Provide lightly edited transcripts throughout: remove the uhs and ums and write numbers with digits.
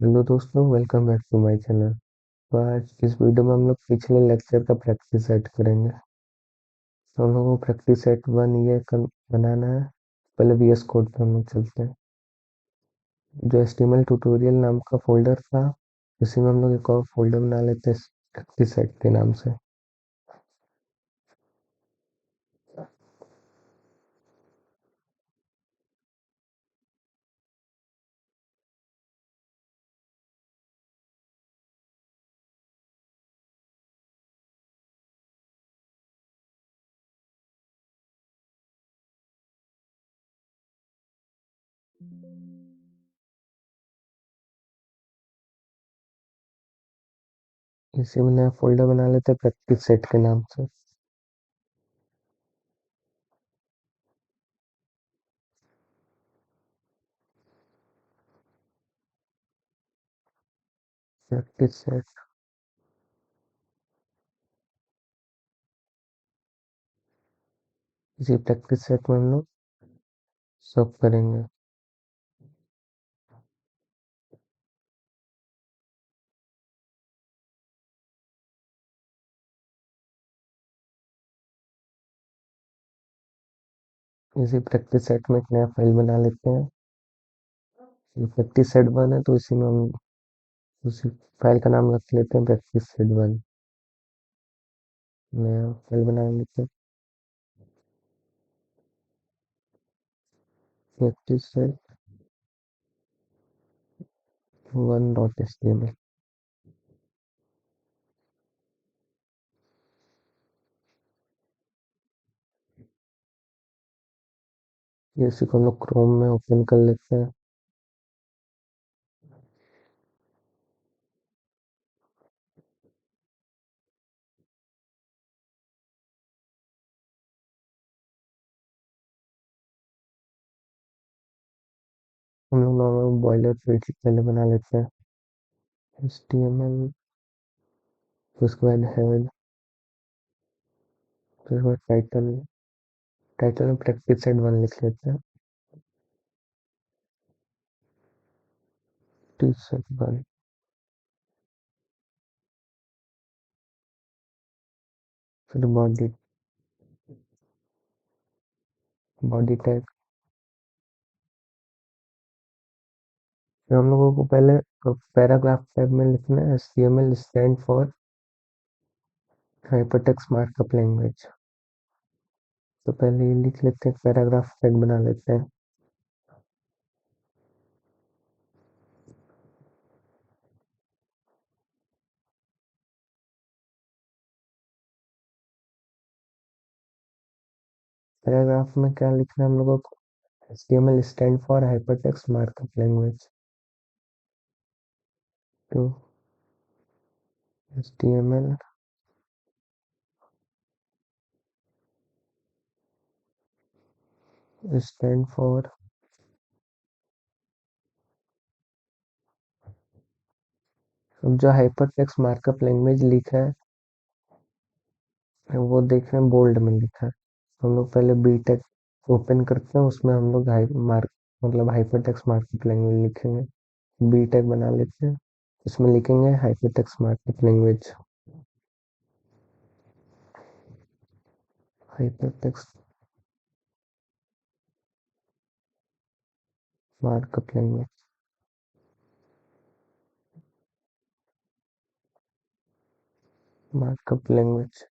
Hello दोस्तों, welcome back to my channel. तो आज इस वीडियो में हम लोग पिछले लेक्चर का प्रैक्टिस सेट करेंगे। तो हम लोगों को प्रैक्टिस सेट वन ये बनाना है। पहले वीएस कोड पे हम लोग चलते हैं। जो एचटीएमएल ट्यूटोरियल नाम का फोल्डर था, उसी में हम लोग एक और फोल्डर बना लेते हैं प्रैक्टिस सेट के नाम से। इसी में नया फोल्डर बना लेते हैं प्रैक्टिस सेट के नाम से। Practice set. इसी प्रैक्टिस सेट में हम लोग सब करेंगे। इसी प्रैक्टिस सेट में एक नया फाइल बना लेते हैं। ये प्रैक्टिस सेट वन है, तो इसी में हम उसी फाइल का नाम रख लेते हैं प्रैक्टिस सेट वन। नया फाइल बना लेते हैं practice set one dot HTML. ये इसी को हम लोग क्रोम में ओपन कर लेते हैं। हम लोग नॉर्मल बॉयलर प्लेट पहले बना लेते हैं एचटीएमएल। फिर उसके बाद हेड, फिर उसके बाद टाइटल। टाइटल में प्रैक्टिस सेट वन लिख लेते हैं। Practice set one. फिर बॉडी, बॉडी टैग। फिर हम लोगों को पहले पैराग्राफ टैग में लिखना है HTML stand for hypertext markup language. तो पहले ये लिख लेते हैं, पैराग्राफ टैग बना लेते हैं। पैराग्राफ में क्या लिखना है हम लोगों को? HTML stand for Hypertext Markup Language. To HTML stand for, अब जो हाइपरटेक्स्ट मार्कअप लैंग्वेज लिखा है वो देख रहे हैं, बोल्ड में लिखा है। हम लोग पहले बीटेक ओपन करते हैं, उसमें हम लोग मतलब हाइपरटेक्स्ट मार्कअप लैंग्वेज लिखेंगे। बीटेक बना लेते हैं, इसमें लिखेंगे hypertext markup language. Hypertext markup language. Markup language.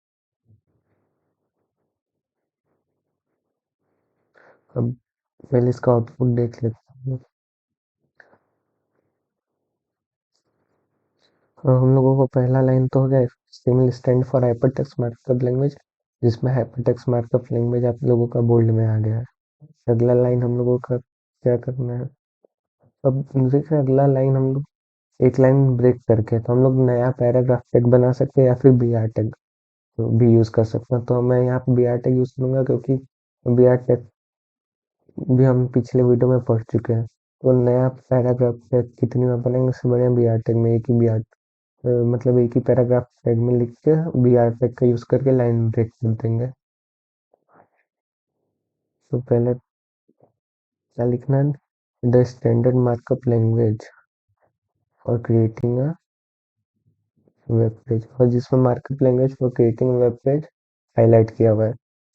अब पहले इसका आउटपुट देख लेते हैं। हम लोगों को पहला लाइन तो हो गया HTML stand for hypertext markup language, जिसमें हाइपरटेक्स्ट मार्कअप लैंग्वेज आप लोगों का बोल्ड में आ गया है। अगला लाइन हम लोगों का क्या करना है? अब देखिए, अगला लाइन हम लोग एक लाइन ब्रेक करके तो हम लोग नया पैराग्राफ टैग बना सकते हैं, या फिर बी आर टैग भी यूज कर सकते हैं। तो मैं यहाँ पे बी आर टैग यूज करूंगा, क्योंकि बी आर टैग भी हम पिछले वीडियो में पढ़ चुके हैं। तो नया पैराग्राफ टैग कितनी बार बनेंगे, उससे बढ़िया बी आर टैग में एक ही बी आर, मतलब एक ही पैराग्राफ टैग में लिख के बी आर टैग का यूज करके लाइन ब्रेक कर देंगे। तो पहले क्या लिखना है? The standard markup language for creating a web page, और जिसमें markup language for creating web page highlight किया हुआ है।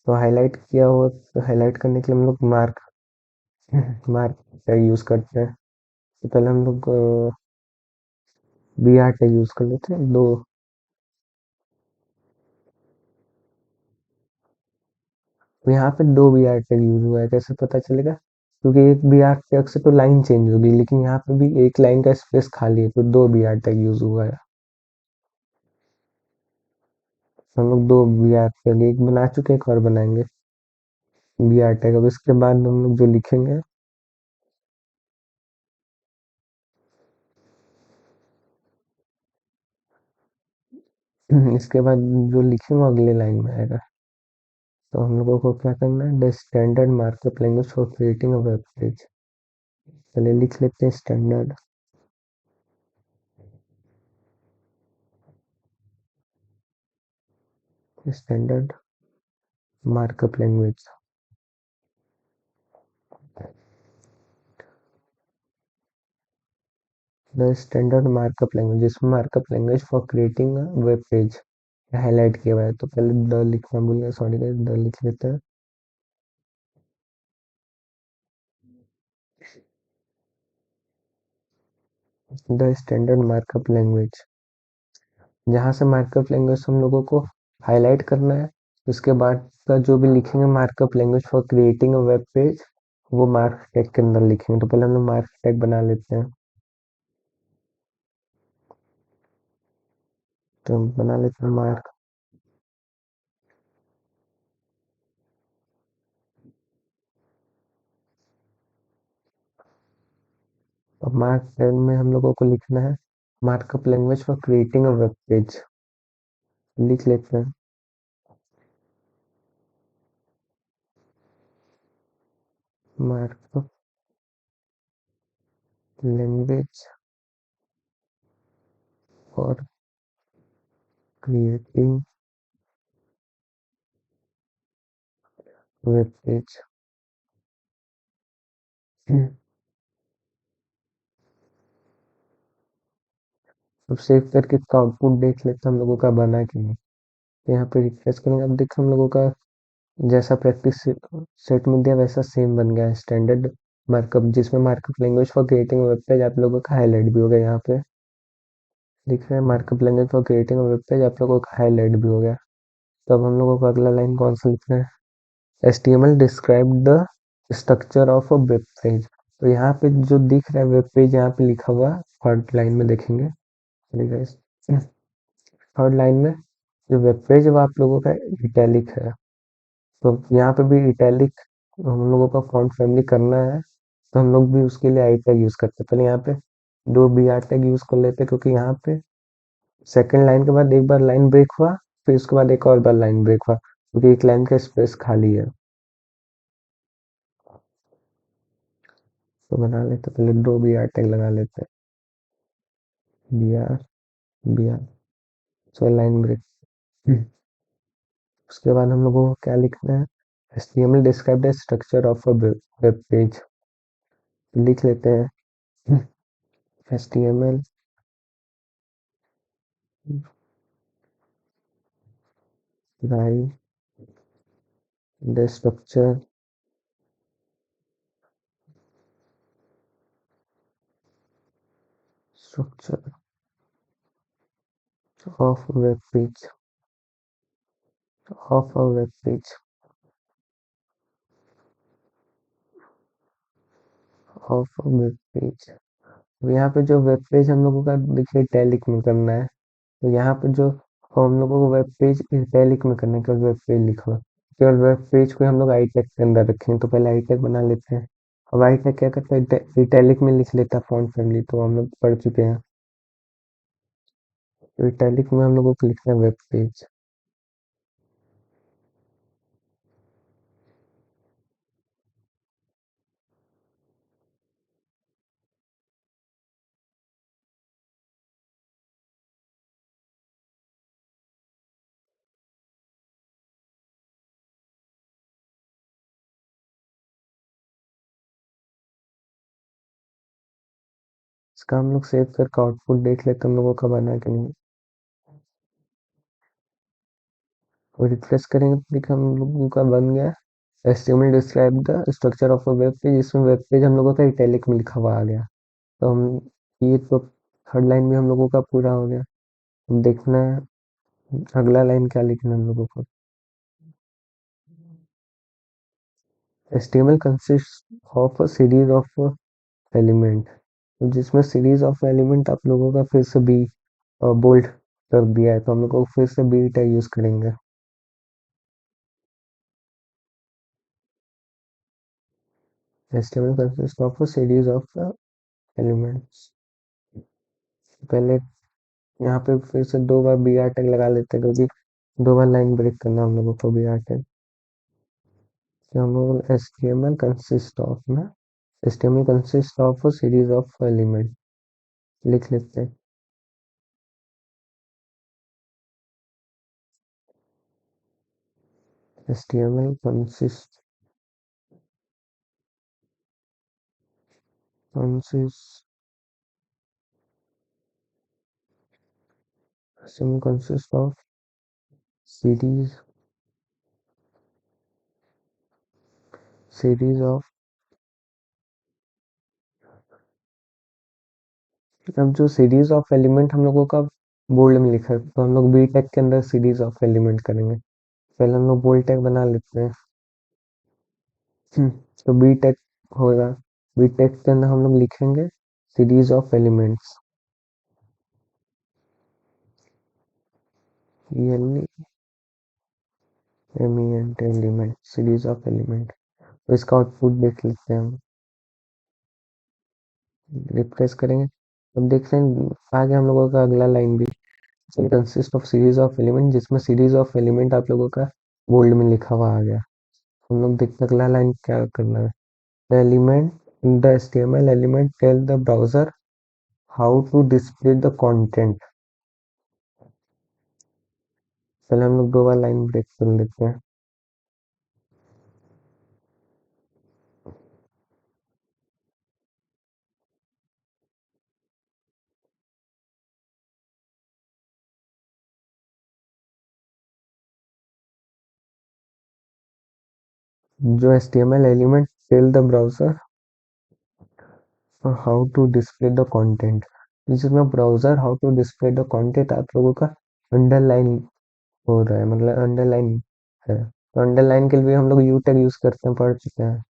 तो हाईलाइट किया हुआ, तो हाईलाइट करने के लिए हम लोग मार्क मार्क टैग यूज करते हैं। तो पहले हम लोग बी आर टैग यूज कर लेते हैं दो। तो यहाँ पे दो बी आर टैग यूज हुआ है, कैसे पता चलेगा? क्योंकि एक बी आर टैग से तो लाइन चेंज होगी, लेकिन यहाँ पे भी एक लाइन का स्पेस खाली है, तो दो बी आर टैग यूज हुआ है। हम लोग दो बी आर टैग एक बना चुके हैं, एक और बनाएंगे बी आर टैग। अब इसके बाद हम लोग जो लिखेंगे, इसके बाद जो लिखेंगे अगले लाइन में आएगा। तो हम लोगों को क्या करना है, the standard markup language for creating a web page. चलिए लिख लेते हैं standard markup language. The standard markup language, जिसमें markup language for creating a web page highlight किया हुआ है। तो पहले द लिखना भूल गया, सॉरी गाइस, द लिख लेते हैं। द स्टैंडर्ड मार्कअप लैंग्वेज, जहाँ से मार्कअप लैंग्वेज हम लोगों को हाईलाइट करना है, उसके बाद का जो भी लिखेंगे markup language for creating a web page, वो मार्क टैग के अंदर लिखेंगे। तो पहले हम लोग मार्क टैग बना लेते हैं। तो हम बना लेते हैं मार्क। अब मार्क टैग में हम लोगों को लिखना है markup language for creating a web page. लिख लेते हैं markup language for creating web page. अब सेव करके इसका आउटपुट देख लेते हैं हम लोगों का बना कि नहीं। तो यहाँ पे रिफ्रेश करेंगे, अब देखो हम लोगों का जैसा प्रैक्टिस सेट में दिया वैसा सेम बन गया है स्टैंडर्ड मार्कअप, जिसमें markup language for creating web page आप लोगों का हाईलाइट भी हो गया। यहाँ पे दिख रहा है markup language for creating web page, आप लोगों का हाईलाइट भी हो गया। तो अब हम लोगों को अगला लाइन कौन सा लिखना है, HTML describe the structure of a web page. तो यहाँ पे जो दिख रहा है वेब पेज यहाँ पे लिखा हुआ, थर्ड लाइन में देखेंगे, थर्ड लाइन में जो वेब पेज है वो आप लोगों का इटैलिक है। तो यहाँ पे भी इटैलिक हम लोगों का फॉन्ट फैमिली करना है, तो हम लोग भी उसके लिए आई टैग यूज करते हैं। पहले यहाँ पे दो बी आर टैग यूज कर लेते हैं, क्योंकि यहाँ पे सेकंड लाइन के बाद एक बार लाइन ब्रेक हुआ, फिर उसके बाद एक और बार लाइन ब्रेक हुआ, क्योंकि एक लाइन का स्पेस खाली है। तो बना लेते हैं, पहले दो बी आर टैग लगा लेते हैं, B R so line break. उसके बाद हम लोगों को क्या लिखना है, HTML describe the structure of a web page. लिख लेते हैं HTML write the structure of web page of a web page of a web page. यहाँ पे जो वेब पेज हम लोगों का देखिए इटैलिक में करना है। तो यहाँ पे जो हम लोगों को वेब पेज इटैलिक में करना है, केवल वेब पेज लिखा हुआ, केवल वेब पेज को हम लोग आई टैग के अंदर रखेंगे। तो पहले आई टैग बना लेते हैं। अब आई टैग क्या करता है, इटैलिक में लिख लेता है फॉन्ट फैमिली, तो हम लोग पढ़ चुके हैं। तो इटैलिक में हम लोगों को लिखना है वेब पेज। इसका हम लोग सेव करके आउटपुट देख लेते हैं हम लोगों का बना कि नहीं। और रिफ्रेश करेंगे तो देखिए हम लोगों का बन गया। HTML describe the structure of a web page, इसमें वेब पेज हम लोगों का इटैलिक में लिखा हुआ आ गया। तो हम ये तो थर्ड लाइन भी हम लोगों का पूरा हो गया। अब देखना है अगला लाइन क्या लिखना है हम लोगों को। HTML consists of a series of element, जिसमें सीरीज ऑफ एलिमेंट आप लोगों का फिर से बी बोल्ड कर दिया है, तो हम लोग को फिर से बी टैग यूज करेंगे। HTML consists of a series of elements। पहले यहाँ पे फिर से 2 बार बी आर टैग लगा लेते हैं, क्योंकि 2 बार लाइन ब्रेक करना हम लोगों को बी आर टैग। तो हम लोग HTML कंसिस्ट ऑफ ना, HTML consist of a series of element लिख लेते हैं। HTML consists HTML consists of series of। अब जो सीरीज ऑफ एलिमेंट हम लोगों का बोल्ड में लिखा है, तो हम लोग बी टैग के अंदर सीरीज ऑफ एलिमेंट करेंगे। पहले हम लोग बोल्ड टैग बना लेते हैं। तो बी टैग होगा, बी टैग के अंदर हम लोग लिखेंगे series of elements, element, series of element. तो इसका आउटपुट देख लेते हैं हम, रिफ्रेश करेंगे। अब देखते हैं आगे हम लोगों का अगला लाइन भी consist of series of element, जिसमें सीरीज ऑफ एलिमेंट आप लोगों का बोल्ड में लिखा हुआ आ गया। हम लोग देखते हैं अगला लाइन क्या करना है। The element in the HTML element tell the browser how to display the content। पहले हम लोग 2 बार लाइन ब्रेक कर लेते हैं। जो HTML element tell the browser how to display the content, जिसमें browser how to display the content आप लोगों का अंडरलाइन हो रहा है, मतलब अंडरलाइन है। तो अंडरलाइन के लिए हम लोग यू टैग यूज करते हैं, पढ़ चुके हैं।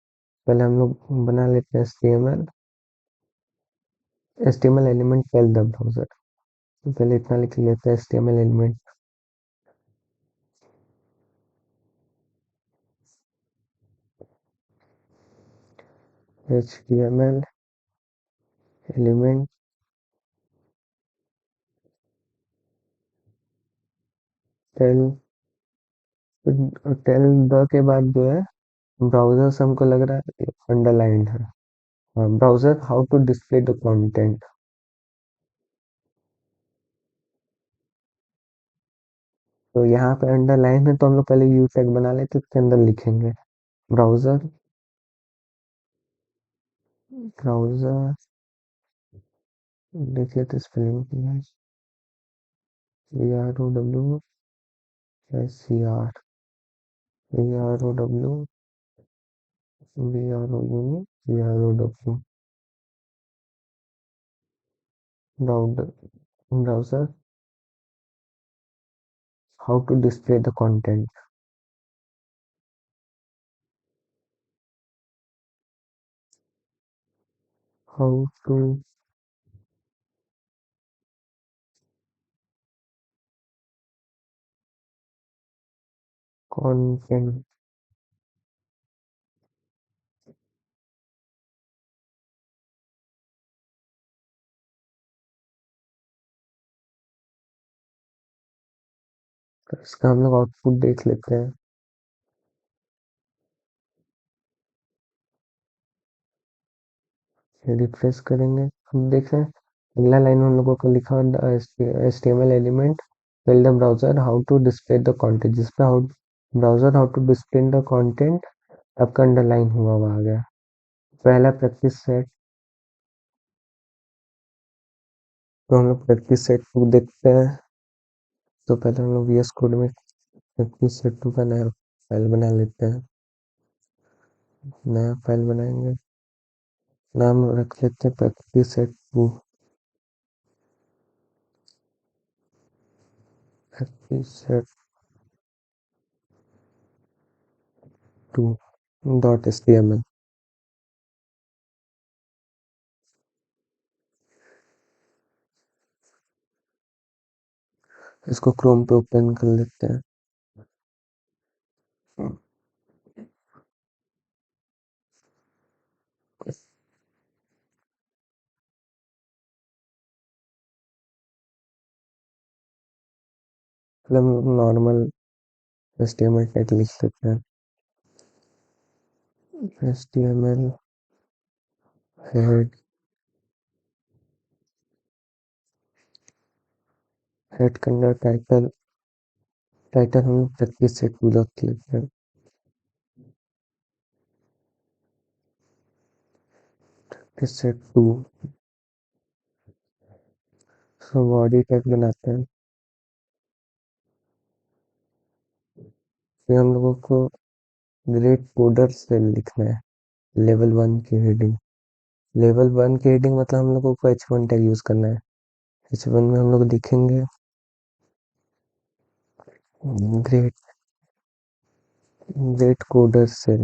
पहले हम लोग बना लेते हैं HTML element tell the browser. तो पहले इतना लिख लेते हैं HTML element, HTML element tell, tell the के बाद जो है ब्राउजर से हमको लग रहा है अंडरलाइन है। हाँ, browser how to display the content. तो यहाँ पे अंडरलाइन है, तो हम लोग पहले यू टैग बना लेते, उसके अंदर लिखेंगे ब्राउजर, ब्राउजर देख लेते spelling, BROWSER, BROW, BROW, browser how to display the content, how to content. इसका हम लोग आउटपुट देख लेते हैं। रिफ्रेश करेंगे, हम देख रहे हैं अगला लाइन हम लोगों को लिखा HTML element tell the browser how to display the content, जिसपे how browser how to display the content आपका अंडरलाइन हुआ हुआ आ गया। पहला प्रैक्टिस सेट तो हम लोग प्रैक्टिस सेट टू देखते हैं। तो पहले हम लोग VS कोड में प्रैक्टिस सेट टू का नया फाइल बना लेते हैं। नया फाइल बनाएंगे, नाम रख लेते हैं practice set two. Practice set two .html। इसको क्रोम पे ओपन कर लेते हैं। पहले हम नॉर्मल HTML टैग लिख लेते हैं। HTML हेड, हेड के अंदर टाइटल, टाइटल हम लोग प्रैक्टिस सेट टू रख लेते हैं। Practice set two. So body tag बनाते हैं। फिर हम लोगों को ग्रेड कोडर से लिखना है लेवल 1 की हेडिंग। लेवल 1 की हेडिंग मतलब हम लोगों को H1 टैग यूज करना है। H1 में हम लोग लिखेंगे ग्रेट, ग्रेट कोडर से।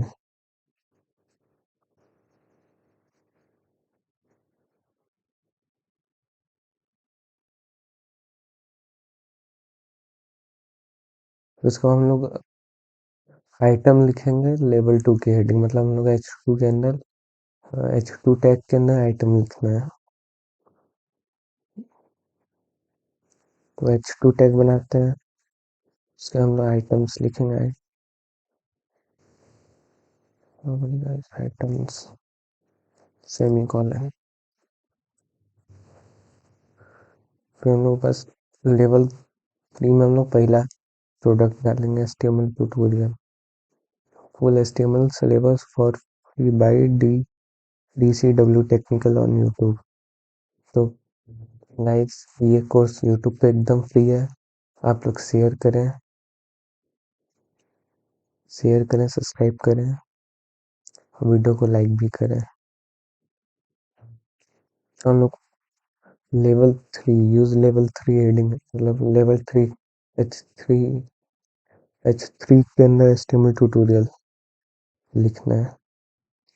उसको हम लोग आइटम लिखेंगे लेवल 2 की हेडिंग, मतलब हम लोग H2 के अंदर, H2 टैग के अंदर आइटम लिखना है। तो H2 टैग बनाते हैं, उसके हम लोग आइटम्स लिखेंगे। Items semicolon. फिर हम लोग बस लेवल 3 में हम लोग पहला प्रोडक्ट डालेंगे HTML tutorial. Full HTML syllabus for free by DCW technical on YouTube. तो गाइस ये कोर्स यूट्यूब पे एकदम फ्री है। आप लोग शेयर करें, सब्सक्राइब करें, वीडियो को लाइक भी करें। हम लोग लेवल 3 यूज लेवल 3 हेडिंग, मतलब लेवल 3 H3, H3 के अंदर HTML ट्यूटोरियल लिखना है।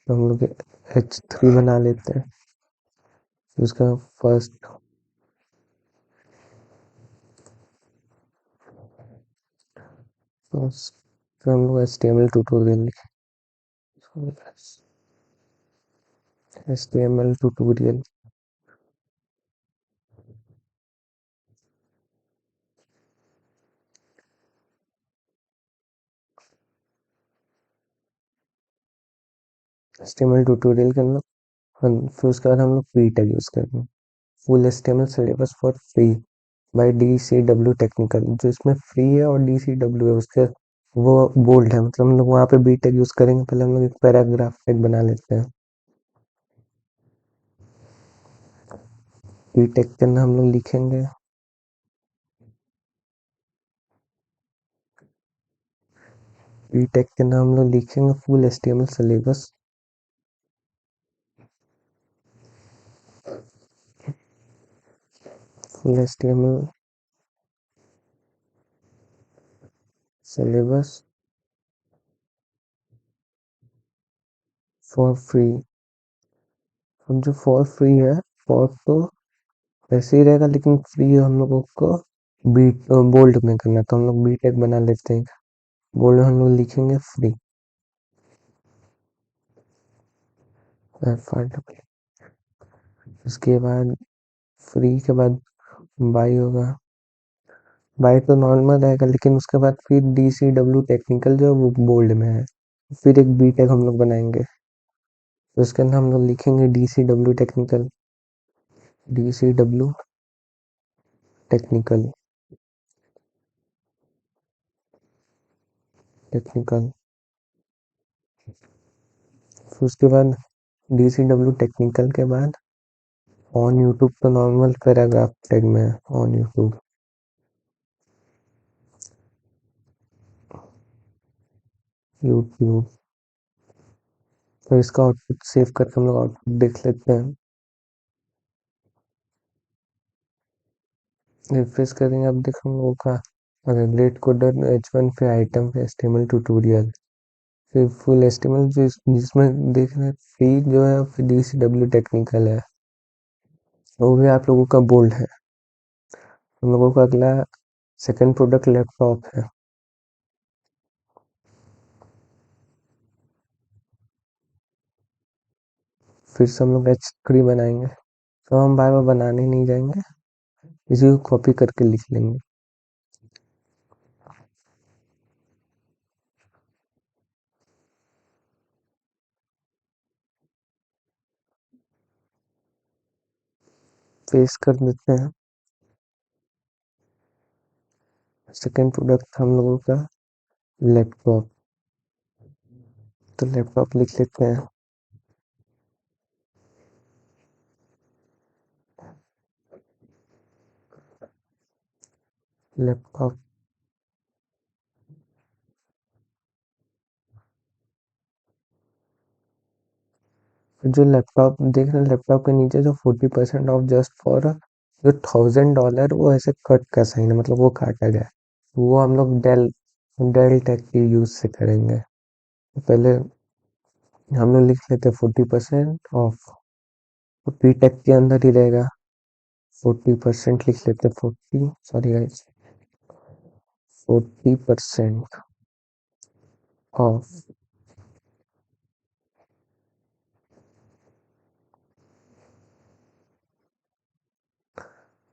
तो हम लोग H3 बना लेते हैं। उसका फर्स्ट फर्स्ट हम लोग HTML ट्यूटोरियल लिखें। HTML tutorial. HTML ट्यूटोरियल के अंदर फिर उसके बाद हम लोग फ्री टैग यूज करते हैं। Full HTML syllabus for free by DCW technical. जो इसमें फ्री है और DCW है उसके वो बोल्ड है, मतलब हम लोग वहाँ पे बी टैग यूज करेंगे। पहले हम लोग एक पैराग्राफ टैग बना लेते हैं। बी टैग के अंदर हम लोग लिखेंगे बी टैग के अंदर हम लोग लिखेंगे full HTML syllabus, full HTML syllabus for free. अब जो फॉर फ्री है, फॉर तो वैसे ही रहेगा लेकिन फ्री हम लोगों को बी बोल्ड में करना है। तो हम लोग बी टैग बना लेते हैं। बोल्ड में हम लोग लिखेंगे फ्री। उसके बाद फ्री के बाद बाई होगा। बाई तो नॉर्मल रहेगा लेकिन उसके बाद फिर DCW टेक्निकल जो है वो बोल्ड में है। फिर एक बी टैग हम लोग बनाएंगे। तो उसके अंदर हम लोग लिखेंगे DCW technical, DCW technical, technical. फिर उसके बाद DCW टेक्निकल के बाद ऑन यूट्यूब तो नॉर्मल पैराग्राफ टैग में है ऑन यूट्यूब। यूट्यूब तो इसका आउटपुट सेव करके हम लोग आउटपुट देख लेते हैं। रिफ्रेश करेंगे, अब देख हम लोगों का ग्रेड कोडर H1 पे आइटम पे एचटीएमएल ट्यूटोरियल, फिर फुल एचटीएमएल जिसमें देख रहे हैं फ्री जो है, फिर DCW टेक्निकल है, वो भी आप लोगों का बोल्ड है। हम लोगों का अगला सेकंड प्रोडक्ट लैपटॉप है। फिर से हम लोग H3 बनाएंगे, तो हम बार बार बनाने नहीं जाएंगे, इसी को कॉपी करके लिख लेंगे। पेस्ट कर देते हैं। सेकंड प्रोडक्ट हम लोगों का लैपटॉप, तो लैपटॉप लिख लेते हैं। लैपटॉप जो लैपटॉप देख रहे हैं, लैपटॉप के नीचे जो 40% ऑफ जस्ट फॉर जो $1000, वो ऐसे कट का साइन है, मतलब वो काटा गया है। वो हम लोग डेल डेल टेक के यूज से करेंगे। तो पहले हम लोग लिख लेते 40% ऑफ, तो पी टेक के अंदर ही रहेगा। 40% लिख लेते, 40% ऑफ,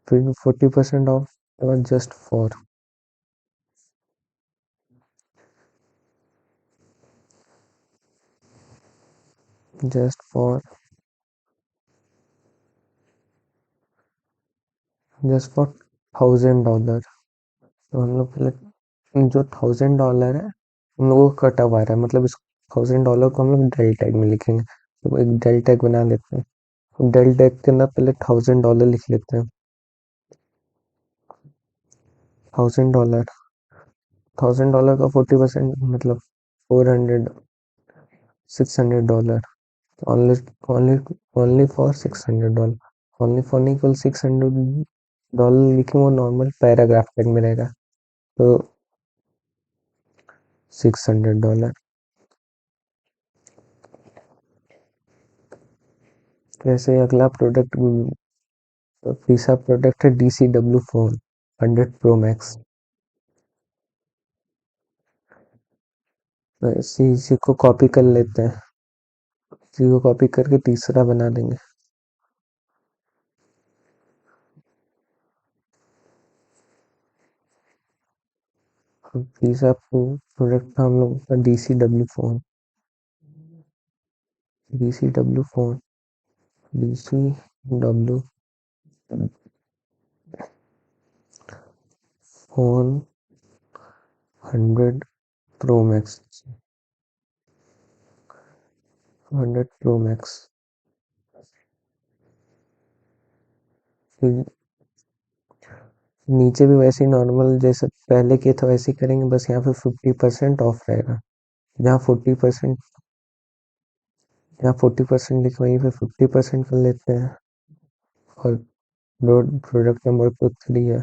फिर 40% of just for, just for just for $1000। तो हम लोग पहले जो $1000 है हम लोगों को कटा हुआ है, मतलब इस $1000 को हम लोग डेल टैग में लिखेंगे। तो एक डेल टैग बना लेते हैं। तो डेल टैग के अंदर पहले $1000 लिख लेते हैं। $1000, $1000 का 40% मतलब 400, $600, only only only for $600, only for नहीं केवल $600 लिखेंगे, वो नॉर्मल पैराग्राफ टैग में रहेगा। तो $600। वैसे अगला प्रोडक्ट, तो तीसरा प्रोडक्ट है DCW फोन 100 प्रो मैक्स। तो इसी को कॉपी कर लेते हैं, इसी को कॉपी करके तीसरा बना देंगे। अब तीसरा प्रोडक्ट था हम लोगों का DCW phone, DCW phone, DCW phone 100 pro max, 100 pro max. फिर नीचे भी वैसे ही नॉर्मल जैसे पहले के था वैसे ही करेंगे, बस यहाँ पे 50% ऑफ रहेगा। जहाँ 40%, यहाँ 40% लिखा वहीं पे 50% कर लेते हैं। और प्रोडक्ट नंबर तो 3 है।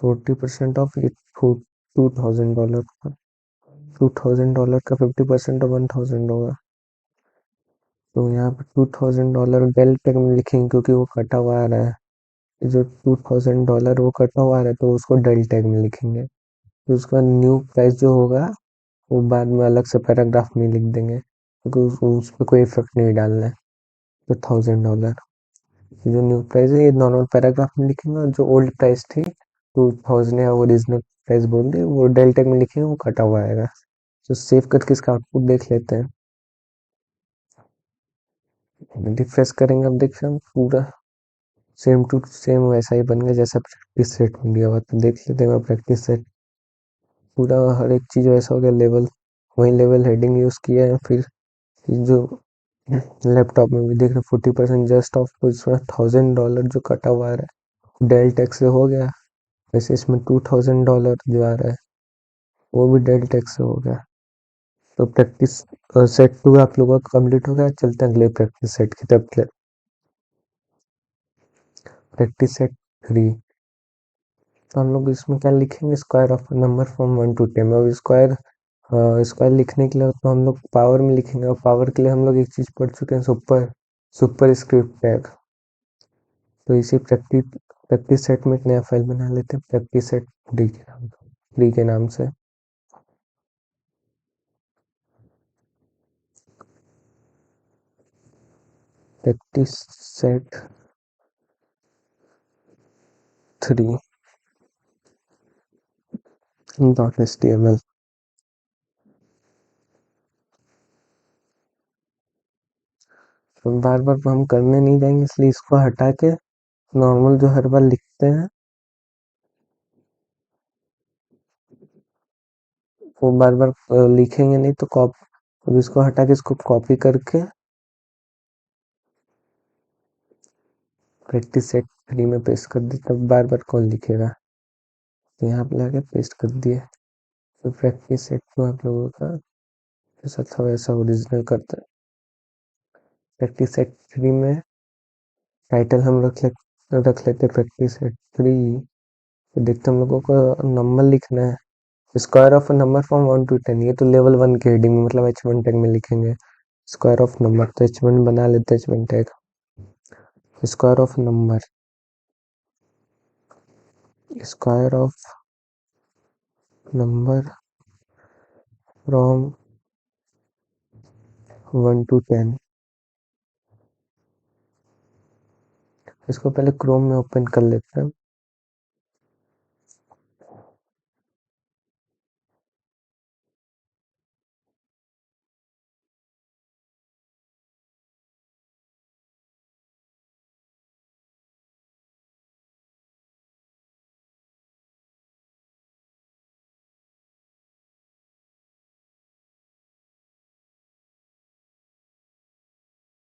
40% ऑफ ये $2000 का, $2000 का 50% ऑफ 1000 होगा। तो यहाँ पे $2000 डेल टेक में लिखेंगे, क्योंकि वो कटा हुआ आ रहा है। जो $2000 वो कटा हुआ आ रहा है, तो उसको डेल टेक में लिखेंगे। तो उसका न्यू प्राइस जो होगा वो बाद में अलग से पैराग्राफ में लिख देंगे, क्योंकि उस पर कोई इफेक्ट नहीं डालना है। तो $1000 जो न्यू प्राइस है ये नॉर्मल पैराग्राफ में लिखेंगे, और जो ओल्ड प्राइस थी 2000 या ओरिजिनल प्राइस बोल दे वो डेल टेक में लिखेंगे, वो कटा हुआ आएगा। तो सेव करके इसका आउटपुट देख लेते हैं। रिफ्रेश करेंगे, अब देखिए हम पूरा सेम टू सेम वैसा ही बन गया जैसा प्रैक्टिस सेट में दिया हुआ। तो देख लेते हैं प्रैक्टिस सेट, पूरा हर एक चीज़ वैसा हो गया। लेवल वही लेवल हेडिंग यूज़ किया है। फिर जो लैपटॉप में भी देख रहे 40% जस्ट ऑफ इसमें $1000 जो कटा हुआ आ रहा है डेल टैक्स से हो गया। वैसे इसमें $2000 जो आ रहा है वो भी डेल टैक्स से हो गया। तो प्रैक्टिस सेट 2 आप लोगों का कंप्लीट हो गया। चलते हैं अगले प्रैक्टिस सेट की तरफ। प्रैक्टिस सेट 3 तो हम लोग इसमें क्या लिखेंगे, square of number from 1 to 10। और स्क्वायर स्क्वायर लिखने के लिए तो हम लोग पावर में लिखेंगे, और पावर के लिए हम लोग एक चीज पढ़ चुके हैं, सुपर सुपर स्क्रिप्ट टैग। तो इसी प्रैक्टिस प्रैक्टिस सेट में एक नया फाइल बना लेते हैं, प्रैक्टिस सेट 3 के नाम से। Practice set 3.html। तो बार बार हम करने नहीं जाएंगे, इसलिए इसको हटा के नॉर्मल जो हर बार लिखते हैं वो बार बार लिखेंगे नहीं, तो अब इसको हटा के इसको कॉपी करके प्रैक्टिस सेट 3 में पेस्ट कर दी, तब बार बार कौन लिखेगा। तो यहाँ पे लाके पेस्ट कर दिए। तो प्रैक्टिस सेट को आप लोगों का जैसा था वैसा ओरिजिनल करते हैं। प्रैक्टिस सेट 3 में टाइटल हम रख लेते प्रैक्टिस सेट 3। तो देखते हम लोगों को नंबर लिखना है, square of number from 1 to 10। ये तो लेवल 1 के हेडिंग में मतलब H1 टैग में लिखेंगे। स्क्वायर ऑफ नंबर तो H1 बना लेते हैं, H1 tag. Square of number, square of number from 1 to 10। इसको पहले क्रोम में ओपन कर लेते हैं।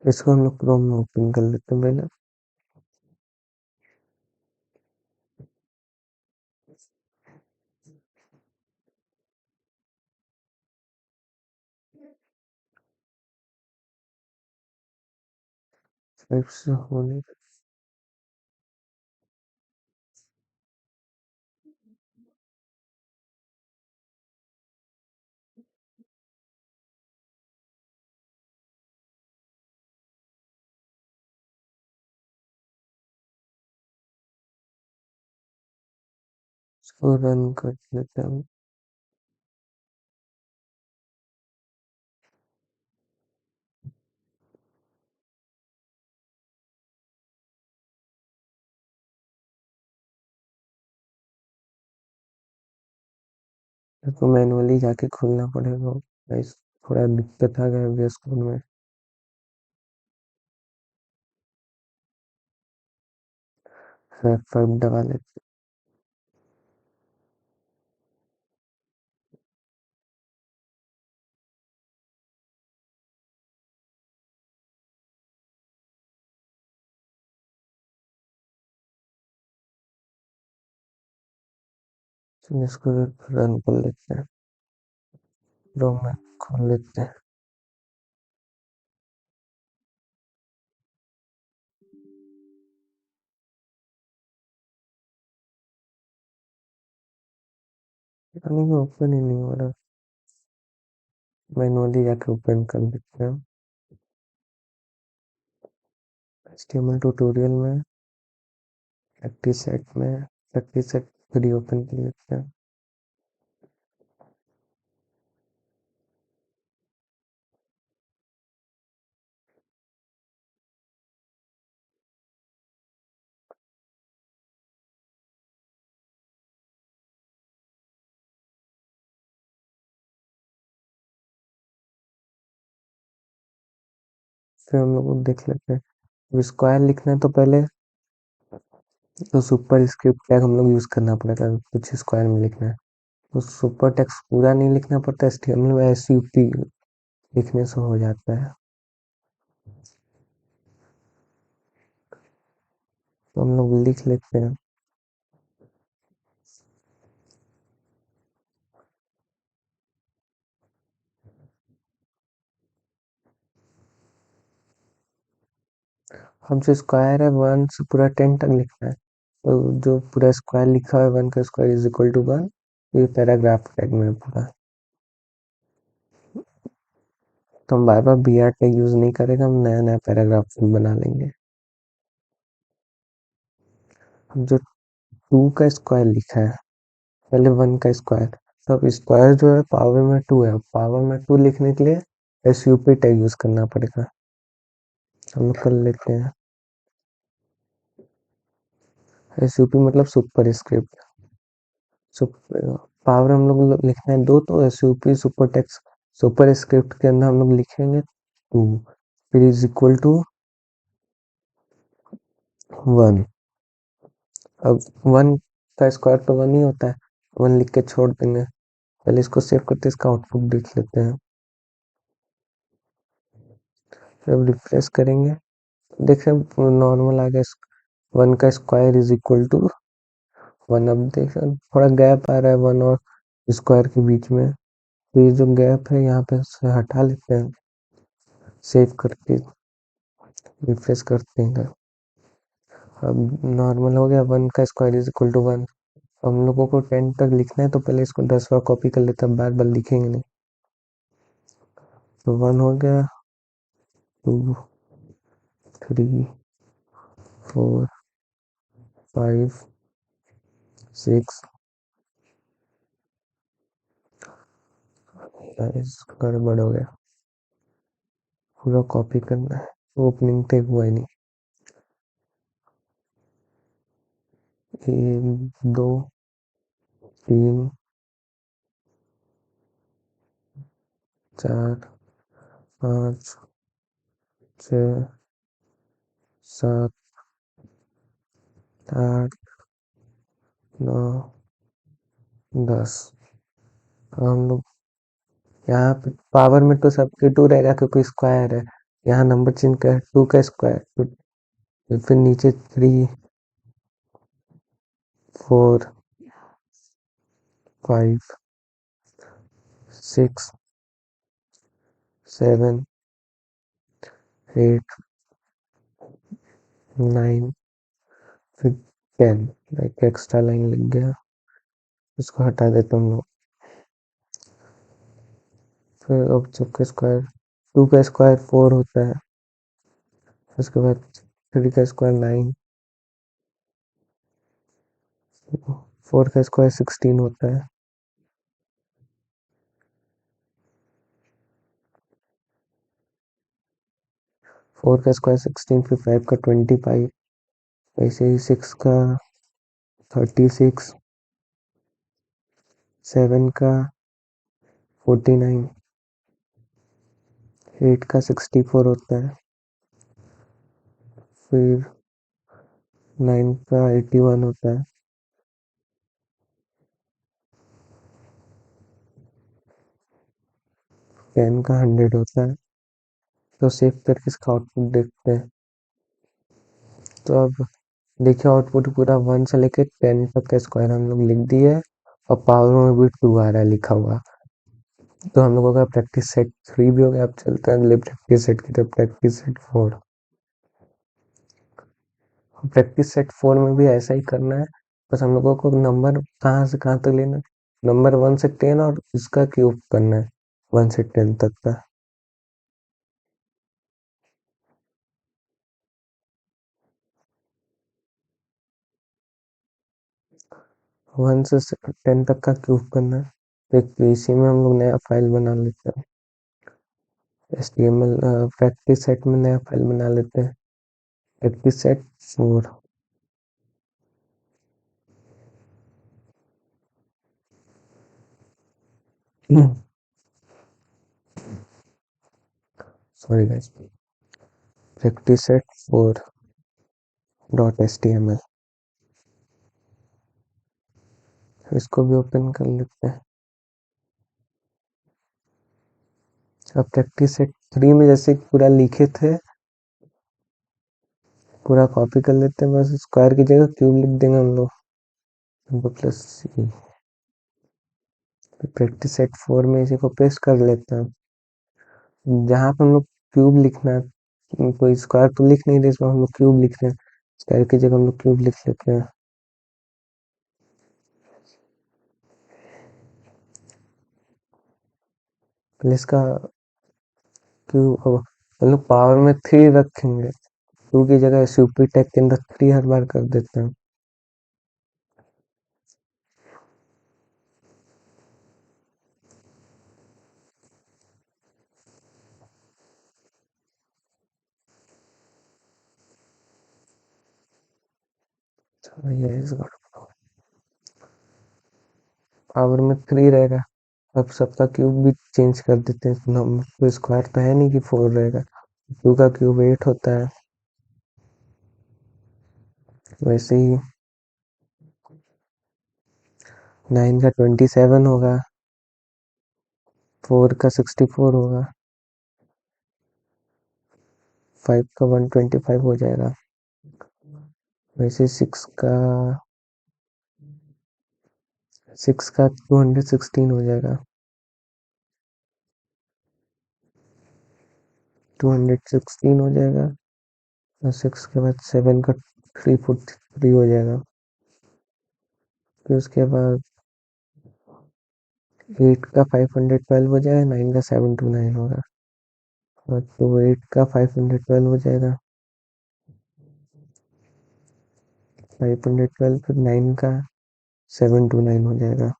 इसको हम लोग क्रोम में ओपन कर लेते हैं पहले। साइड से होने इसको रन कर लेते हैं। इसको मैनुअली जाके खोलना पड़ेगा। गाइस थोड़ा दिक्कत आ गया VS कोड में। F5 दबा लेते हैं। इसको रन कर लेते हैं, क्रोम में खोल लेते हैं। यानी कि ओपन ही नहीं हो रहा, मैनुअली जाके ओपन कर लेते हैं। HTML ट्यूटोरियल में प्रैक्टिस सेट 3 ओपन कर लेते हैं। फिर हम लोग देख लेते हैं। अब स्क्वायर लिखना है तो पहले तो सुपर स्क्रिप्ट टैग हम लोग यूज करना पड़ेगा, कुछ स्क्वायर में लिखना है तो सुपर टेक्स्ट पूरा नहीं लिखना पड़ता, HTML में SUP लिखने से हो जाता है। तो हम लोग लिख लेते हैं। हमसे स्क्वायर है 1 से पूरा 10 तक लिखना है, तो जो पूरा स्क्वायर लिखा है 1 का स्क्वायर इज इक्वल टू 1, ये पैराग्राफ टैग में है पूरा। तो हम बार बार बी आर टैग यूज नहीं करेंगे, हम नया नया पैराग्राफ बना लेंगे। हम जो 2 का स्क्वायर लिखा है, पहले 1 का स्क्वायर, तो अब स्क्वायर जो है पावर में 2 है, पावर में 2 लिखने के लिए S U P tag use करना पड़ेगा। हम लोग कर लेते हैं। एस यू पी मतलब सुपर स्क्रिप्ट। पावर हम लोग लिखना है 2, तो S U P super text super script के अंदर हम लोग लिखेंगे 2, फिर इज इक्वल टू 1। अब 1 का स्क्वायर तो 1 ही होता है, 1 लिख के छोड़ देंगे। पहले इसको सेव करते इसका आउटपुट देख लेते हैं। फिर अब रिफ्रेश करेंगे, देखें नॉर्मल आ गया। 1 का स्क्वायर इज इक्वल टू 1। अब देखें थोड़ा गैप आ रहा है 1 और स्क्वायर के बीच में, तो ये जो गैप है यहाँ पे से हटा लेते हैं। सेव करके रिफ्रेश करते हैं। अब नॉर्मल हो गया, 1 का स्क्वायर इज इक्वल टू 1। हम लोगों को 10 तक लिखना है, तो पहले इसको 10 बार कॉपी कर लेते हैं, बार बार लिखेंगे नहीं। तो 1 हो गया, 2, 3, 4, 5, 6, गड़बड़ हो गया, पूरा कॉपी करना है, ओपनिंग टैग हुआ ही नहीं। 1, 2, 3, 4, 5, 6, 7, 8, 9, 10। हम लोग यहाँ पे पावर में तो सबके 2 रहेगा क्योंकि स्क्वायर है। यहाँ नंबर चेंज कर 2 का स्क्वायर, फिर नीचे 3, 4, 5, 6, 7, 8, 9, फिर 10। एक एक्स्ट्रा लाइन लग गया, इसको हटा देते हम लोग। फिर अब सबका स्क्वायर 2 का स्क्वायर 4 होता है, उसके बाद 3 का स्क्वायर 9, 4 का स्क्वायर 16 होता है, 4 का स्क्वायर 16, फिर 5 का 25, ऐसे ही 6 का 36, 7 का 49, 8 का 64 होता है, फिर 9 का 81 होता है, 10 का 100 होता है। तो सेव करके इसका आउटपुट देखते हैं। तो अब देखिए आउटपुट पूरा 1 से लेके 10 तक का स्क्वायर हम लोग लिख दिए, और पावर में भी 2 आ रहा है लिखा हुआ। तो हम लोगों का प्रैक्टिस सेट 3 भी हो गया। अब चलते हैं अगले प्रैक्टिस सेट की तरफ, प्रैक्टिस सेट 4। प्रैक्टिस सेट 4 में भी ऐसा ही करना है, बस हम लोगों को नंबर कहाँ से कहाँ तक लेना है, नंबर 1 से 10 और इसका क्यूब करना है 1 से 10 तक का। 1 से 10 तक का क्यूब करना है। तो एक इसी में हम लोग नया फाइल बना लेते हैं, HTML प्रैक्टिस सेट में नया फाइल बना लेते हैं, practice set 4। Sorry guys, practice set 4 dot HTML, इसको भी ओपन कर लेते हैं। अब प्रैक्टिस सेट 3 में जैसे पूरा लिखे थे पूरा कॉपी कर लेते हैं, बस स्क्वायर की जगह क्यूब लिख देंगे हम लोग प्लस सी। प्रैक्टिस सेट 4 में इसी को पेस्ट कर लेते हैं। जहाँ पे हम लोग क्यूब लिखना है, कोई स्क्वायर तो लिख नहीं रहे, इसमें हम लोग क्यूब लिख रहे हैं, स्क्वायर की जगह हम लोग क्यूब लिख लेते हैं। पहले इसका क्यूब हम लोग पावर में 3 रखेंगे, 2 की जगह यूपी टैग के अंदर 3 हर बार कर देते हैं। तो ये इसका पावर में 3 रहेगा। अब सबका क्यूब भी चेंज कर देते हैं, नंबर कोई स्क्वायर तो है नहीं कि 4 रहेगा, 2 का क्यूब 8 होता है। वैसे ही 9 का 27 होगा, 4 का 64 होगा, 5 का 125 हो जाएगा। वैसे 6 का 216 हो जाएगा, 216 हो जाएगा। और 6 के बाद 7 का 343 हो जाएगा। फिर उसके बाद 8 का 512 हो जाएगा, 9 का 729 होगा। और तो 8 का 512 हो जाएगा, 512, फिर 9 का 729 हो जाएगा।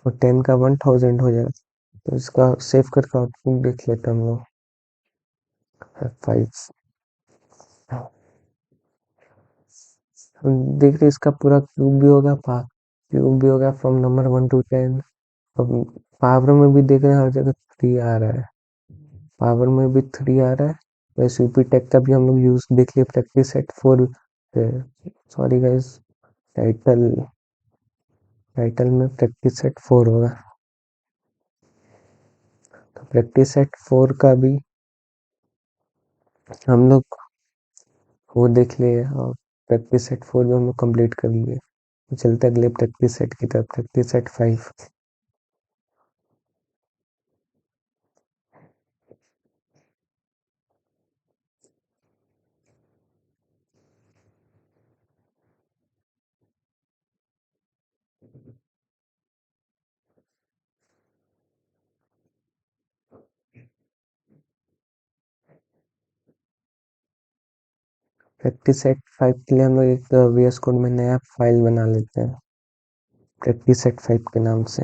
और 10 का 1000 हो जाएगा। तो इसका सेव करके आउटपुट देख लेते हैं हम लोग। 5 देख रहे इसका पूरा क्यूब भी होगा, क्यूब भी होगा फ्रॉम नंबर 1 to 10। अब पावर में भी देख रहे हैं, हर जगह 3 आ रहा है, पावर में भी 3 आ रहा है। वैसे यूपी टेक का भी हम लोग यूज देख लिए, practice set 4। Sorry guys, title title में प्रैक्टिस सेट 4 होगा। तो प्रैक्टिस सेट 4 का भी हम लोग वो देख लिए, और प्रैक्टिस सेट 4 भी हम लोग कंप्लीट कर लिए। चलते अगले प्रैक्टिस सेट की तरफ, प्रैक्टिस सेट 5। प्रैक्टिस सेट 5 के लिए हम लोग एक VS कोड में नया फाइल बना लेते हैं, प्रैक्टिस सेट 5 के नाम से।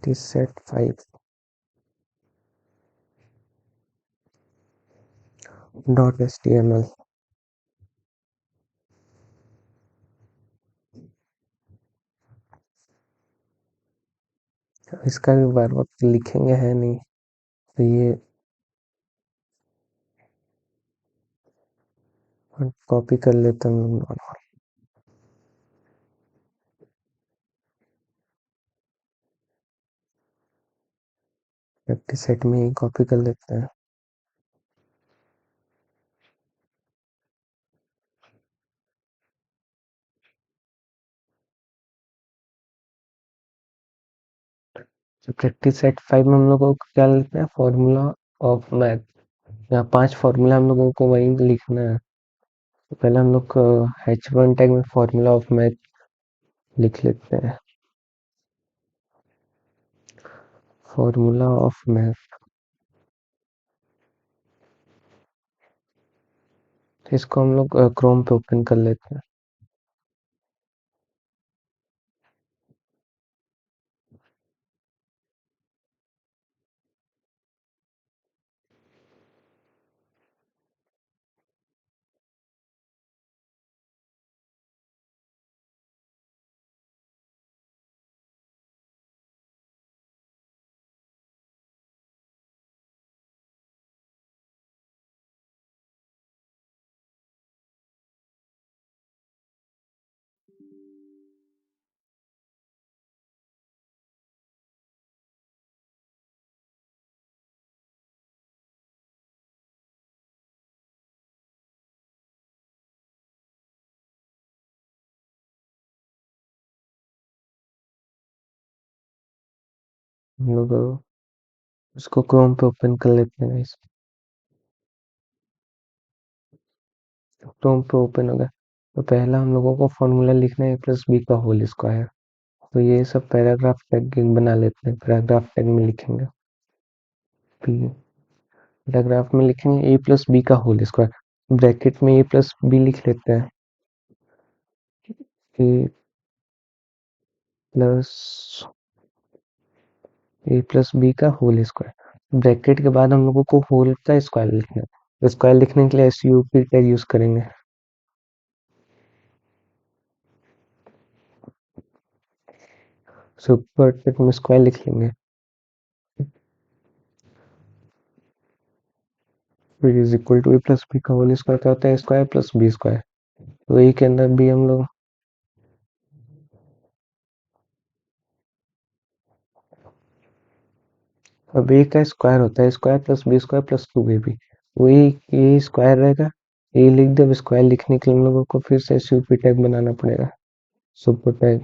Practice set 5 .html। इसका भी बार बार लिखेंगे है नहीं, तो ये कॉपी कर लेते हैं हम लोग, प्रैक्टिस सेट में ही कॉपी कर लेते हैं। तो प्रैक्टिस सेट 5 में हम लोगों को क्या लिखना है, फॉर्मूला ऑफ मैथ। यहाँ 5 फॉर्मूला हम लोगों को वही लिखना है। तो पहले हम लोग H1 टैग में फॉर्मूला ऑफ मैथ लिख लेते हैं, फॉर्मूला ऑफ मैथ। इसको हम लोग क्रोम पे ओपन कर लेते हैं। हम लोग उसको क्रोम पे ओपन कर लेते हैं। इस क्रोम पे ओपन हो गया, तो पहला हम लोगों को फॉर्मूला लिखना है a+b का होल स्क्वायर। तो ये सब पैराग्राफ टैग बना लेते हैं, पैराग्राफ टैग में लिखेंगे। पैराग्राफ में लिखेंगे a+b का होल स्क्वायर, ब्रैकेट में a+b लिख लेते हैं, प्लस a+b का होल स्क्वायर। ब्रैकेट के बाद हम लोगों को होल का स्क्वायर लिखना है, तो स्क्वायर लिखने के लिए SUP टैग यूज करेंगे। सुपर टैग में स्क्वायर लिख लेंगे, इज इक्वल टू a+b का होल स्क्वायर क्या होता है, स्क्वायर प्लस बी स्क्वायर। तो ए के अंदर भी हम लोग अब ए का स्क्वायर होता है square plus B square plus 2ab, वही ए स्क्वायर रहेगा। ए लिख दे, अब स्क्वायर लिखने के लिए हम लोगों को फिर से SUP टैग बनाना पड़ेगा, सुपर टैग।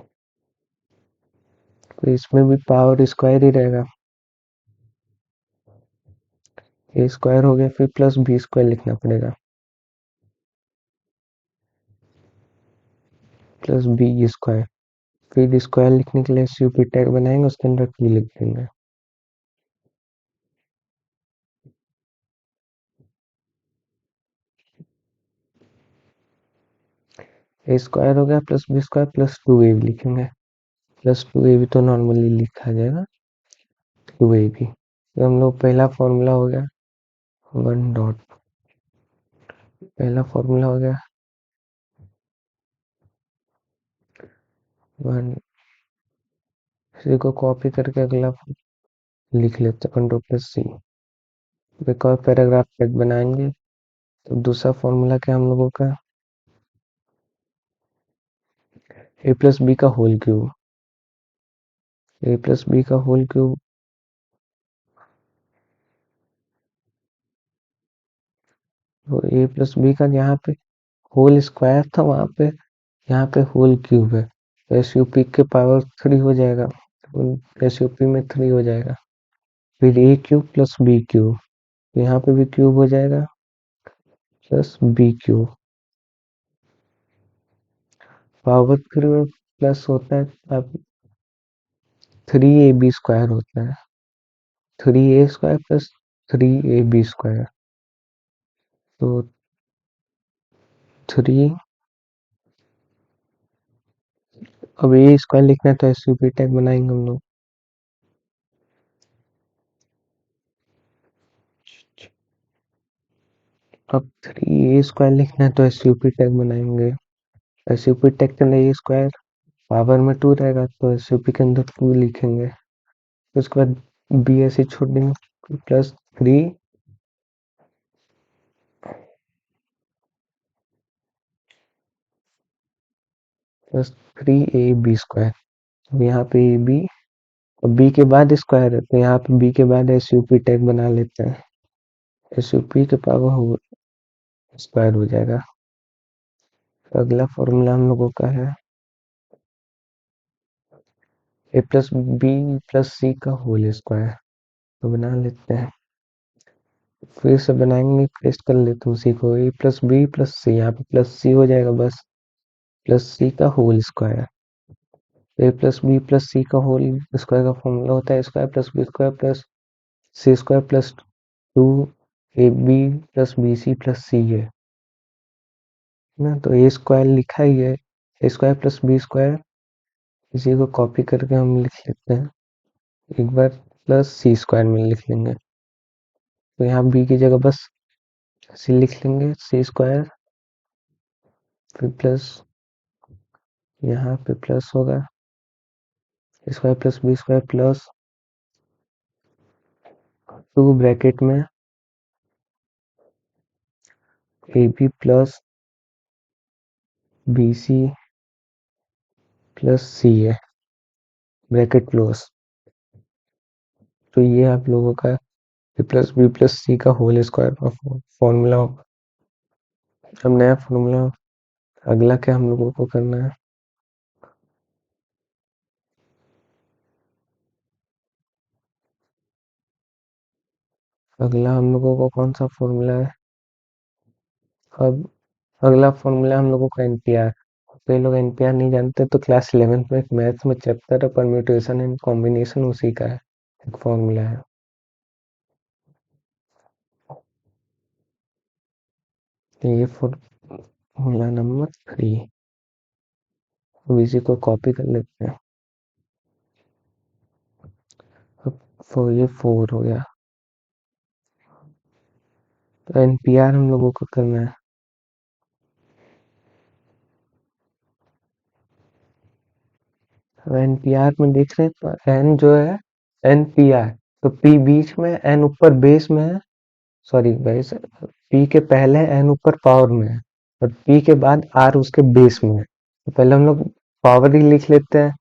तो इसमें भी पावर स्क्वायर ही रहेगा, ए स्क्वायर हो गया, फिर प्लस बी स्क्वायर लिखना पड़ेगा, प्लस बी स्क्वायर। फिर स्क्वायर लिखने के लिए SUP टैग बनाएंगे, उसके अंदर p लिख देंगे। ए स्क्वायर हो गया plus B square plus 2ab लिखेंगे, प्लस 2ab तो नॉर्मली लिखा जाएगा 2ab। तो हम लोग पहला फॉर्मूला हो गया वन डॉट, पहला फॉर्मूला हो गया वन, इसी को कॉपी करके अगला लिख लेते हैं Ctrl+C। एक और पैराग्राफ टैग बनाएंगे, तो दूसरा फॉर्मूला क्या हम लोगों का, a+b का होल क्यूब, a+b का होल क्यूब। तो a+b का यहाँ पे होल स्क्वायर था, वहां पे यहाँ पे होल क्यूब है, तो SUP के पावर 3 हो जाएगा, तो SUP में 3 हो जाएगा। फिर a cube plus b cube, तो यहाँ पे भी क्यूब हो जाएगा, प्लस b क्यूब। पावर 3 में प्लस होता है, अब 3ab स्क्वायर होता है, 3a square plus 3ab square. तो 3, अब ए स्क्वायर लिखना है तो SUP टैग बनाएंगे हम लोग, अब 3a स्क्वायर लिखना है तो SUP टैग बनाएंगे। SUP टैग के अंदर ए स्क्वायर पावर में 2 रहेगा, तो SUP के अंदर 2 लिखेंगे, उसके बाद बी ऐसे छोड़ देंगे, प्लस 3 प्लस 3ab स्क्वायर। अब यहाँ पे ए बी, और बी के बाद स्क्वायर है, तो यहाँ पे बी के बाद SUP टैग बना लेते हैं, SUP के पावर हो स्क्वायर हो जाएगा। तो अगला फॉर्मूला हम लोगों का है a+b+c का होल स्क्वायर, तो बना लेते हैं, फिर से बनाएंगे, पेस्ट कर लेते हैं उसी को, a+b+c, यहाँ पे प्लस सी हो जाएगा बस, प्लस सी का होल स्क्वायर। a+b+c का होल स्क्वायर का फॉर्मूला होता है square plus B square plus C square plus 2ab plus bc plus c है ना। तो ए स्क्वायर लिखा ही है, A square plus B square, इसी को कॉपी करके हम लिख लेते हैं एक बार, प्लस सी स्क्वायर में लिख लेंगे। तो यहाँ बी की जगह बस सी लिख लेंगे, सी स्क्वायर, फिर प्लस यहाँ पे प्लस होगा square plus B square plus 2 bracket में A B plus B C plus C है, ब्रैकेट क्लोज। तो ये आप लोगों का a+b+c का होल स्क्वायर का फॉर्मूला होगा। अब नया फॉर्मूला, अगला क्या हम लोगों को करना है, अगला हम लोगों को कौन सा फॉर्मूला है? अब अगला फॉर्मूला हम लोगों का एनपीआर। कई लोग एनपीआर नहीं जानते, तो क्लास 11th में एक मैथ्स में चैप्टर है परम्यूटेशन एंड कॉम्बिनेशन, उसी का है, एक फॉर्मूला है। तो ये फॉर्मूला नंबर 3। अब इसी को कॉपी कर लेते हैं। अब ये 4 हो गया। तो एनपीआर हम लोगों को करना है। अब एनपीआर में देख रहे हैं तो एन जो है, एनपीआर, तो पी बीच में, एन ऊपर बेस में है। सॉरी गाइस, पी के पहले एन ऊपर पावर में है, और पी के बाद आर उसके बेस में है। तो पहले हम लोग पावर ही लिख लेते हैं,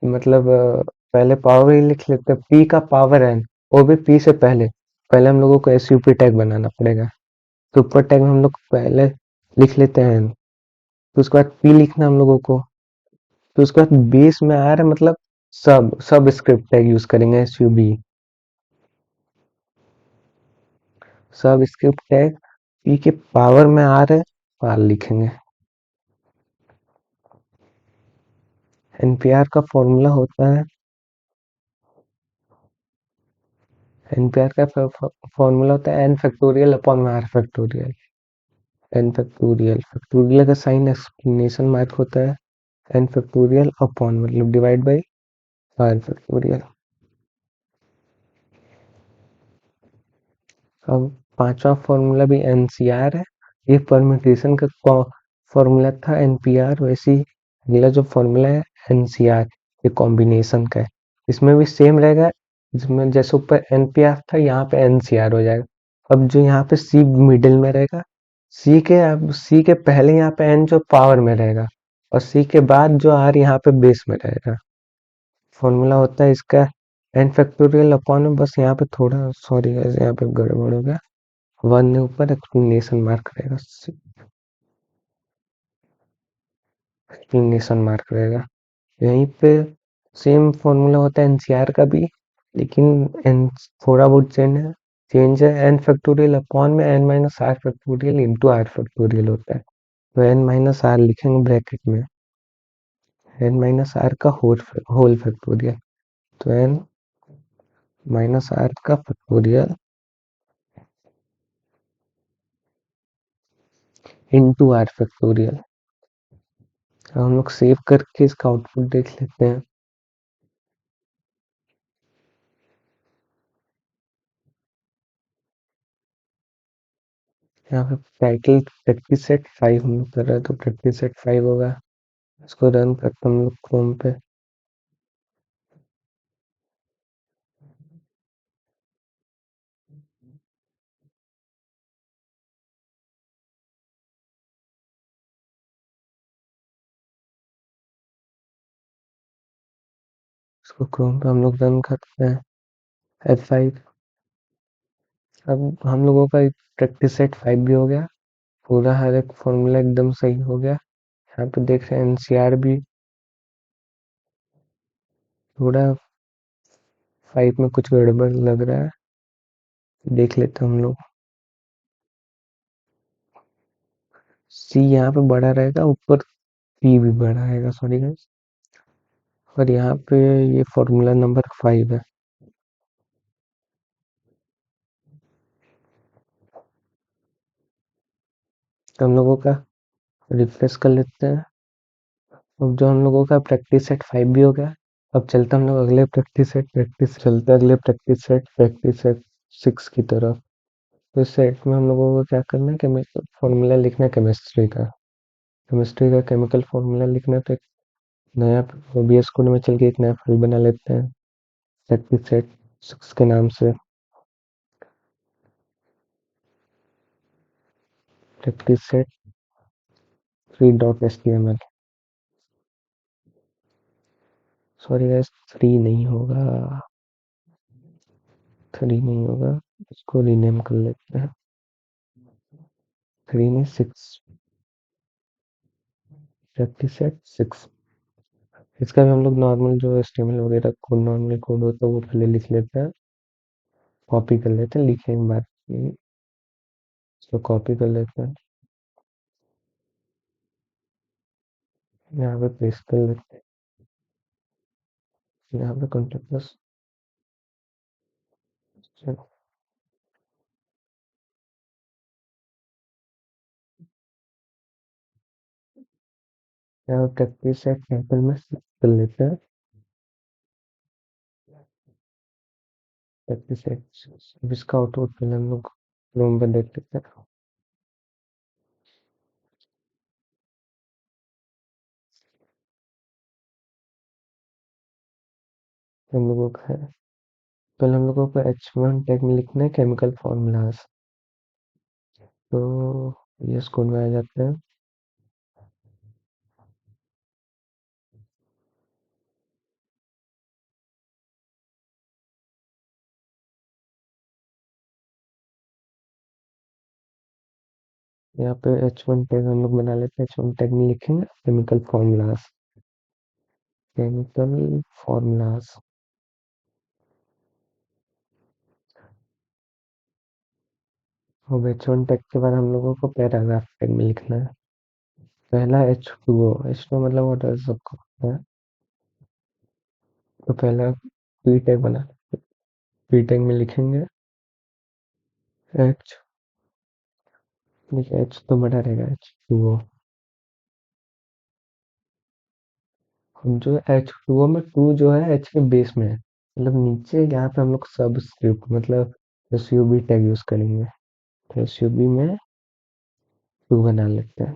मतलब पहले पावर ही लिख लेते हैं, पी का पावर एन, वो भी पी से पहले। पहले हम लोगों को एसयूपी टैग बनाना पड़ेगा। तो ऊपर टैग में हम लोग पहले लिख लेते हैं एन, तो उसके बाद पी लिखना हम लोगों को। तो उसके बाद बेस में आ रहा है, मतलब सब सब स्क्रिप्ट टैग यूज करेंगे, एसयूबी सब स्क्रिप्ट टैग। पी के पावर में आ रहे पार लिखेंगे। एनपीआर का फॉर्मूला होता है, एनपीआर का फॉर्मूला होता है एन फैक्टोरियल अपॉन में R factorial. N factorial, factorial का साइन एक्सक्लेमेशन मार्क होता है, एन फैक्टोरियल अपॉन मतलब डिवाइड बाई आर फैक्टोरियल। अब पांचवा फॉर्मूला भी एनसीआर है। ये परम्यूटेशन का फॉर्मूला था एनपीआर, वैसे ही अगला जो फॉर्मूला है एनसीआर, ये कॉम्बिनेशन का है। इसमें भी सेम रहेगा, जिसमें जैसे ऊपर एनपीआर था, यहाँ पे एनसीआर हो जाएगा। अब जो यहाँ पे सी मिडिल में रहेगा, सी के पहले यहाँ पे एन जो पावर में रहेगा, और सी के बाद जो आर यहाँ पे बेस में रहेगा। फॉर्मूला होता है इसका एन फैक्टोरियल अपॉन में, बस यहाँ पे थोड़ा सॉरी यहाँ पे गड़बड़ हो गया, वन के ऊपर एक्सप्लेनेशन मार्क रहेगा, एक्सप्लेनेशन मार्क रहेगा। यहीं पे सेम फॉर्मूला होता है एनसीआर का भी, लेकिन एन थोड़ा बहुत चेंज है। एन फैक्टोरियल अपॉन में N minus R factorial into R factorial होता है। तो एन माइनस आर लिखेंगे ब्रैकेट में, एन माइनस आर का होल फैक्टोरियल। तो एन माइनस आर का फैक्टोरियल इंटू आर फैक्टोरियल। हम लोग सेव करके इसका आउटपुट देख लेते हैं। यहाँ पे टाइटल प्रैक्टिस सेट 5 हम लोग कर रहे हैं, तो प्रैक्टिस सेट 5 होगा। इसको रन करते हम लोग क्रोम पे। इसको क्रोम पे हम लोग रन करते हैं, F5। अब हम लोगों का प्रैक्टिस सेट 5 भी हो गया, पूरा हर एक फॉर्मूला एकदम सही हो गया। यहाँ पे देख रहे हैं एनसीआर भी थोड़ा 5 में कुछ गड़बड़ लग रहा है, देख लेते हैं हम लोग। सी यहाँ पे बड़ा रहेगा, ऊपर पी भी बड़ा रहेगा, सॉरी गाइस। और यहाँ पे ये फॉर्मूला नंबर 5 है। तो हम लोगों का रिफ्रेश कर लेते हैं। अब जो हम लोगों का प्रैक्टिस सेट 5 भी हो गया, अब चलते हम लोग अगले प्रैक्टिस चलते हैं अगले प्रैक्टिस सेट 6 की तरफ। तो इस सेट में हम लोगों को क्या करना है, केमिकल फॉर्मूला लिखना है केमिस्ट्री का। केमिस्ट्री का केमिकल फॉर्मूला लिखना है, तो एक नया VS कोड में चल के एक नया फाइल बना लेते हैं प्रैक्टिस सेट 6 के नाम से, practice set 3.html। Sorry guys, 3 नहीं होगा, 3 नहीं होगा, इसको रीनेम कर लेते हैं, 3 नहीं 6, प्रैक्टिस सेट 6। इसका भी हम लोग नॉर्मल जो HTML वगैरह कोड, नॉर्मल कोड होता है वो पहले लिख लेते हैं। कॉपी कर लेते हैं, लिखेंगे बात की, इसको कॉपी कर लेते हैं, यहाँ पे पेस्ट कर लेते हैं, यहाँ पे कॉन्टेक्ट प्लस, चलो यहाँ पे प्रैक्टिस सेट टेबल में select कर लेते हैं, प्रैक्टिस सेट अब इसका आउटपुट पहले हम लोग क्रोम पे देख लेते हैं, हम लोगों का है, पहले हम लोगों को H1 टैग में लिखना है केमिकल फॉर्मूलाज, तो ये कोड में आ जाते हैं, यहाँ पे H1 टैग हम लोग बना लेते हैं, H1 टैग में लिखेंगे केमिकल फॉर्मूलाज, अब H1 टैग के बाद हम लोगों को पैराग्राफ टैग में लिखना है, पहला H2O मतलब वाटर सबको पता है, तो पहला पी टैग बना, पी टैग में लिखेंगे एच, देखिए एच तो बड़ा रहेगा H2O, हम जो H2O में टू जो है एच के बेस में है, मतलब नीचे यहाँ पे हम लोग सब स्क्रिप्ट मतलब SUB टैग यूज करेंगे, तो SUB में टू बना लेते हैं,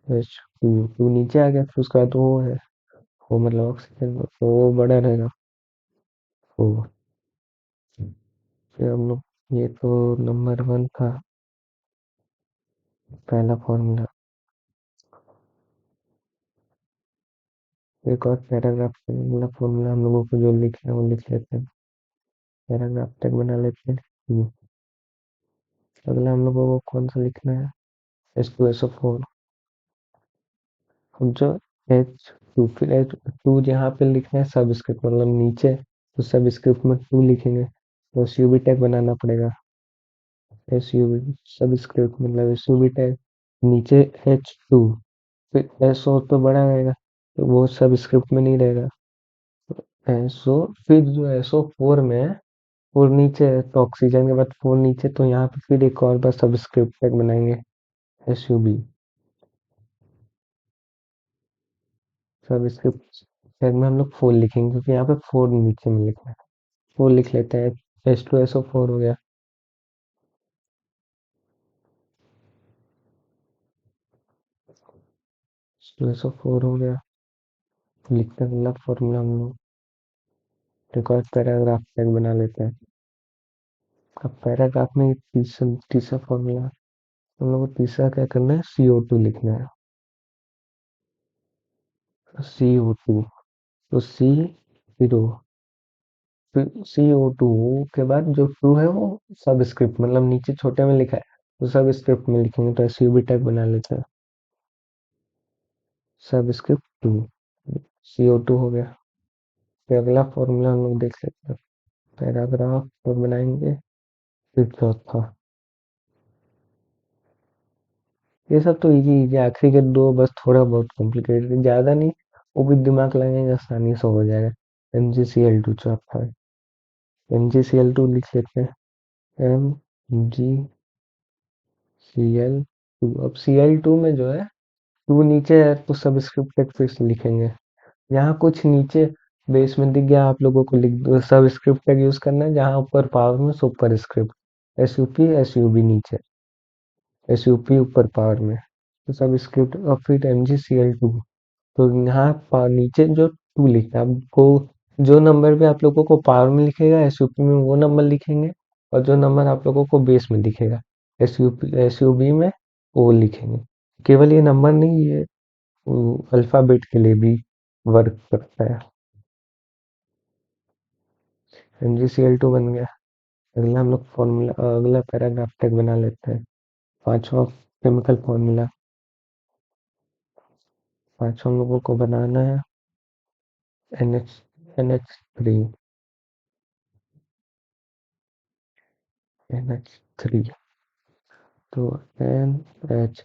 H2 नीचे आ गया, फिर उसका तो वो है, वो मतलब ऑक्सीजन, तो वो बड़ा रहेगा, वो फिर हम लोग, ये तो नंबर 1 था पहला फॉर्मूला, एक और पैराग्राफ मतलब फॉर्मूला हम लोगों को जो लिखना है वो लिख लेते हैं, पैराग्राफ तक बना लेते हैं, अगला हम लोगों को कौन सा लिखना है, H2SO4, हम जो H2 फिर H2 यहाँ पे लिखना है सब स्क्रिप्ट मतलब नीचे, तो सब स्क्रिप्ट में टू लिखेंगे, तो SUB टैग बनाना पड़ेगा, SUB सब स्क्रिप्ट मतलब SUB टैग नीचे H2, फिर SO तो बड़ा रहेगा, तो वो सब स्क्रिप्ट में नहीं रहेगा, SO फिर जो SO4 में है वो नीचे है, तो ऑक्सीजन के बाद फोर नीचे, तो यहाँ पे फिर एक और बार सबस्क्रिप्ट टैग बनाएंगे SUB, सबस्क्रिप्ट टैग में हम लोग फोर लिखेंगे क्योंकि यहाँ पे फोर नीचे में लिखना है, फोर लिख लेते हैं, H2SO4 हो गया, H2SO4 हो गया, लिखते हैं अगला फॉर्मूला हम लोग, एक और पैराग्राफ टैग बना लेते हैं, अब पैराग्राफ में तीसरा तीसरा फॉर्मूला हम लोग को तीसरा क्या करना है, CO2 लिखना है, CO2, तो सी जीरो, फिर CO2 के बाद जो टू है वो सब स्क्रिप्ट मतलब नीचे छोटे में लिखा है, तो सब स्क्रिप्ट में लिखेंगे, तो SUB टैग बना लेते हैं, सब स्क्रिप्ट टू, CO2 हो गया, फिर अगला फॉर्मूला हम लोग देख लेते हैं, पैराग्राफ और बनाएंगे, फिर चौथा, ये सब तो इजी इजी, आखिरी के दो बस थोड़ा बहुत कॉम्प्लिकेटेड, ज्यादा नहीं, वो भी दिमाग लगाएंगे आसानी से हो जाएगा, MgCl2 चौथा है, MgCl2 लिख लेते हैं, MgCl2, अब Cl2 में जो है टू नीचे है तो सबस्क्रिप्ट एक फिर से लिखेंगे, यहाँ कुछ नीचे बेस में दिख गया आप लोगों को, लिख दो सबस्क्रिप्ट टैग यूज करना है, जहाँ ऊपर पावर में सुपर स्क्रिप्ट SUP नीचे, SUP ऊपर पावर में, तो सबस्क्रिप्ट और फिर MgCl2, तो यहाँ नीचे जो टू लिखना है, आपको जो नंबर भी आप लोगों को पावर में लिखेगा SUP में वो नंबर लिखेंगे, और जो नंबर आप लोगों को बेस में दिखेगा SUB में वो लिखेंगे, केवल ये नंबर नहीं, ये अल्फाबेट के लिए भी वर्क करता है, MgCl2 बन गया, अगला हम लोग फॉर्मूला अगला पैराग्राफ टैग बना लेते हैं, पांचवा केमिकल फॉर्मूला, पांचवा हम लोगों को बनाना है NH3, NH3। तो NH,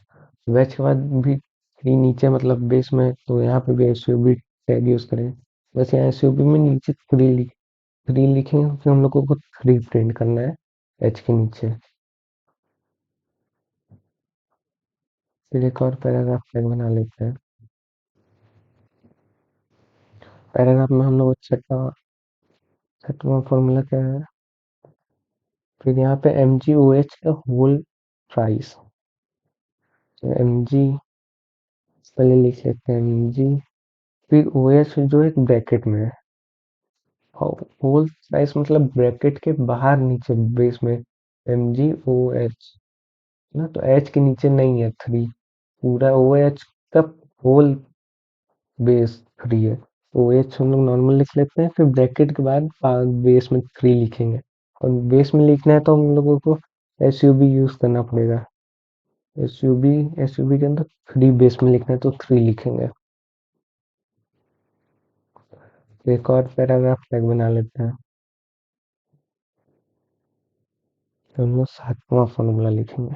वेज के बाद भी थ्री नीचे मतलब बेस में, तो यहाँ पे भी SUB टैग यूज करें। वैसे यहाँ SUB में नीचे थ्री लिखेंगे क्योंकि हम लोगों को थ्री प्रिंट करना है एच के नीचे। फिर एक और पैराग्राफ टैग बना लेते हैं। पैराग्राफ में हम लोग छठवां फॉर्मूला क्या है, फिर यहाँ पे MgOH का होल प्राइस। mg पहले लिख लेते हैं mg, फिर OH जो एक ब्रैकेट में है, होल प्राइस मतलब ब्रैकेट के बाहर नीचे बेस में MgOH ना, तो H के नीचे नहीं है थ्री, पूरा OH का होल बेस थ्री है। OH हम लोग नॉर्मल लिख लेते हैं, फिर ब्रैकेट के बाद बेस में थ्री लिखेंगे, और बेस में लिखना है तो हम लोगों को SUB यूज करना पड़ेगा। एस यू बी के अंदर थ्री बेस में लिखना है तो थ्री लिखेंगे। एक और पैराग्राफ टैग बना लेते हैं, तो हम लोग सातवां फॉर्मूला लिखेंगे।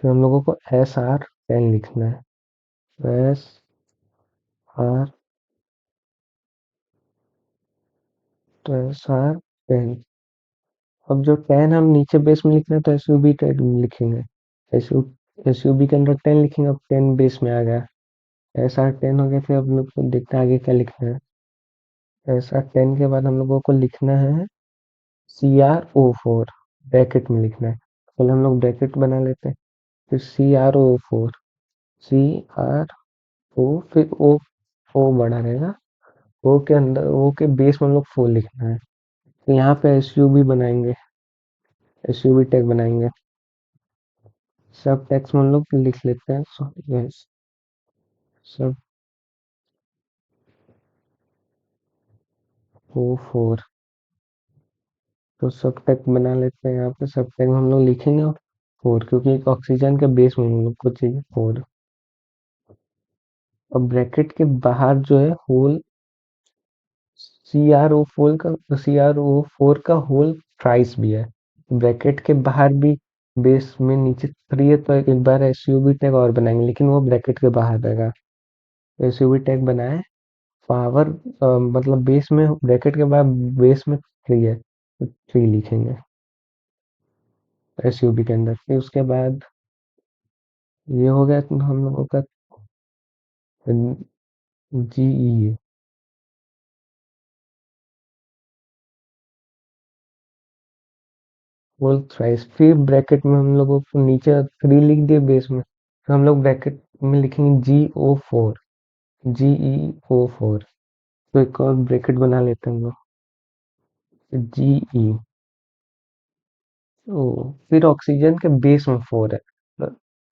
फिर हम लोगों को SR10 लिखना है, SR, तो SR10। अब जो 10 हम नीचे बेस में लिख रहे हैं तो SUB टैग लिखेंगे, SUB के अंदर 10 लिखेंगे, अब 10 बेस में आ गया, SR10 हो गया। फिर अब लोग को देखते हैं आगे क्या लिखना है। SR10 के बाद हम लोगों को लिखना है CrO4, ब्रैकेट में लिखना है। पहले हम लोग ब्रैकेट बना लेते हैं, फिर CrO4, CrO, फिर O बड़ा रहेगा, O के अंदर, O के बेस में हम लोग 4 लिखना है। तो यहाँ पे SUB बनाएंगे, SUB टैग बनाएंगे। सब टैग्स में हम लोग लिख लेते हैं, यस, सब O4। तो सब टैग बना लेते हैं, यहाँ पे सब टैग हम लोग लिखेंगे फोर, क्योंकि एक ऑक्सीजन के बेस में हम लोग को चाहिए फोर। और ब्रैकेट के बाहर जो है होल, CrO4 का होल प्राइस भी है। ब्रैकेट के बाहर भी बेस में नीचे थ्री है, तो एक बार SUB टैग और बनाएंगे, लेकिन वो ब्रैकेट के बाहर रहेगा। SUB टैग बनाए, पावर मतलब बेस में, ब्रैकेट के बाद बेस में थ्री है तो थ्री लिखेंगे SUB के अंदर। फिर उसके बाद ये हो गया, तो हम लोगों का GE, होल थ्राइस। फिर ब्रैकेट में हम लोगों को नीचे थ्री लिख दिए बेस में, तो हम लोग ब्रैकेट में लिखेंगे GO4। तो एक और ब्रैकेट बना लेते हैं हम लोग, GE। ओ, फिर ऑक्सीजन के बेस में फोर है,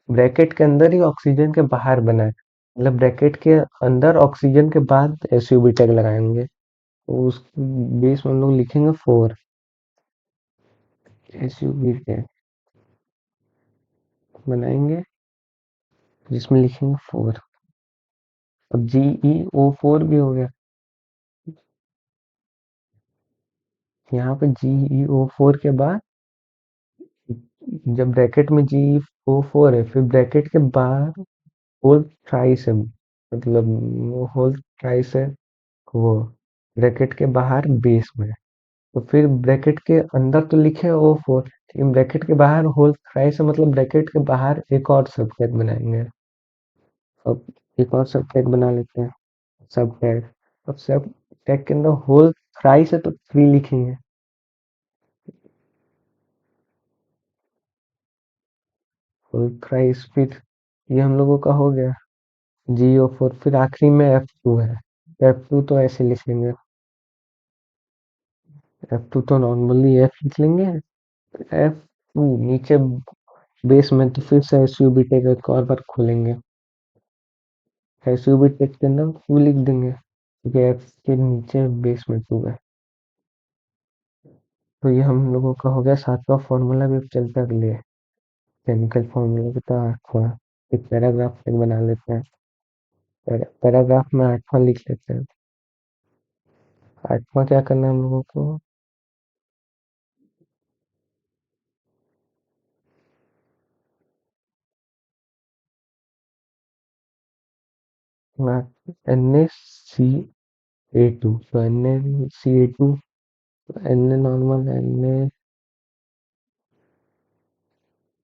ब्रैकेट के अंदर ही ऑक्सीजन के बाहर बना है, मतलब ब्रैकेट के अंदर ऑक्सीजन के बाद SUB टैग लगाएंगे, तो उस बेस में हम लोग लिखेंगे फोर, SUB टैग बनाएंगे जिसमें लिखेंगे फोर। अब GeO4 भी हो गया, यहाँ पे GeO4 के बाद, जब ब्रैकेट में GeO4 है, फिर ब्रैकेट के बाहर होल थ्राइस है, मतलब वो होल थ्राइस है, वो ब्रैकेट के बाहर बेस में। तो फिर ब्रैकेट के अंदर तो लिखे O4, लेकिन ब्रैकेट के बाहर होल थ्राइस है, मतलब ब्रैकेट के बाहर एक और सब टैग बनाएंगे। अब एक और सब टैग बना लेते हैं, सब टैग। अब सब टैग के अंदर होल थ्राइस है तो थ्री लिखेंगे, होल थ्राइस। फिर ये हम लोगों का हो गया GO4। फिर आखिरी में F2 है, F2 तो ऐसे लिखेंगे, F2 तो नॉर्मली F लिख लेंगे, F2 नीचे बेस में, तो फिर से SUB टैग एक और बार खोलेंगे, SUB टैग के अंदर टू लिख देंगे, क्योंकि F के नीचे बेस में टू है। तो ये हम लोगों का हो गया सातवां फॉर्मूला। भी अब चलते हैं अगले केमिकल फॉर्मूला की तरफ, आठवां। एक पैराग्राफ टैग बना लेते हैं, पैराग्राफ में आठवां लिख लेते हैं। आठवां क्या करना है हम लोगों को, NaCA2, तो NaCA2, Na नॉर्मल,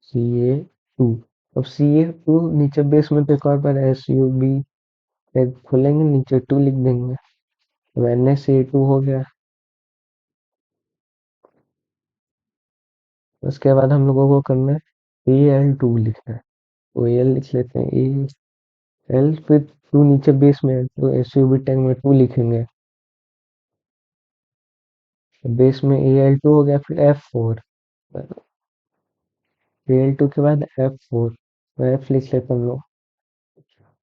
NaCA2। अब CA2 नीचे बेस में तो एक और बार SUB टैग खोलेंगे, नीचे 2 लिख देंगे। अब NaCA2 हो गया। उसके बाद हम लोगों को करना है Al2 लिखना है, तो Al लिख लेते हैं, Al, फिर 2 नीचे बेस में है, तो SUB टैग में 2 लिखेंगे। बेस में Al2 हो गया, फिर F4, Al2 के बाद F4, तो F लिख लेते हैं हम लोग।